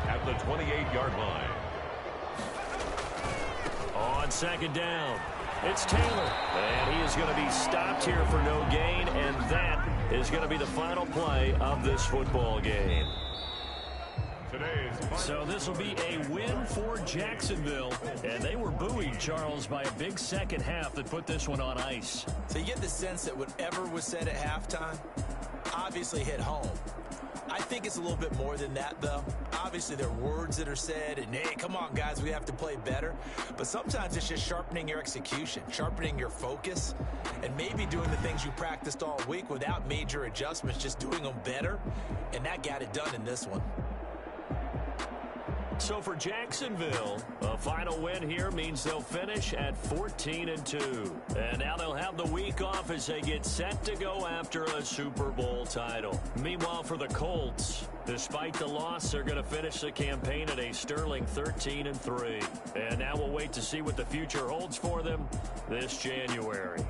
at the 28-yard line. On 2nd down, it's Taylor. And he is going to be stopped here for no gain. And that is going to be the final play of this football game. So this will be a win for Jacksonville. And they were buoyed, Charles, by a big second half that put this one on ice. So you get the sense that whatever was said at halftime obviously hit home. I think it's a little bit more than that, though. Obviously, there are words that are said, and, hey, come on, guys, we have to play better. But sometimes it's just sharpening your execution, sharpening your focus, and maybe doing the things you practiced all week without major adjustments, just doing them better. And that got it done in this one. So for Jacksonville, a final win here means they'll finish at 14-2. And now they'll have the week off as they get set to go after a Super Bowl title. Meanwhile, for the Colts, despite the loss, they're going to finish the campaign at a sterling 13-3. And now we'll wait to see what the future holds for them this January.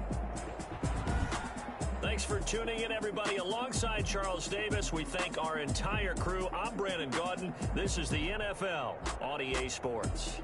Thanks for tuning in, everybody. Alongside Charles Davis, we thank our entire crew. I'm Brandon Gaudin. This is the NFL on EA Sports.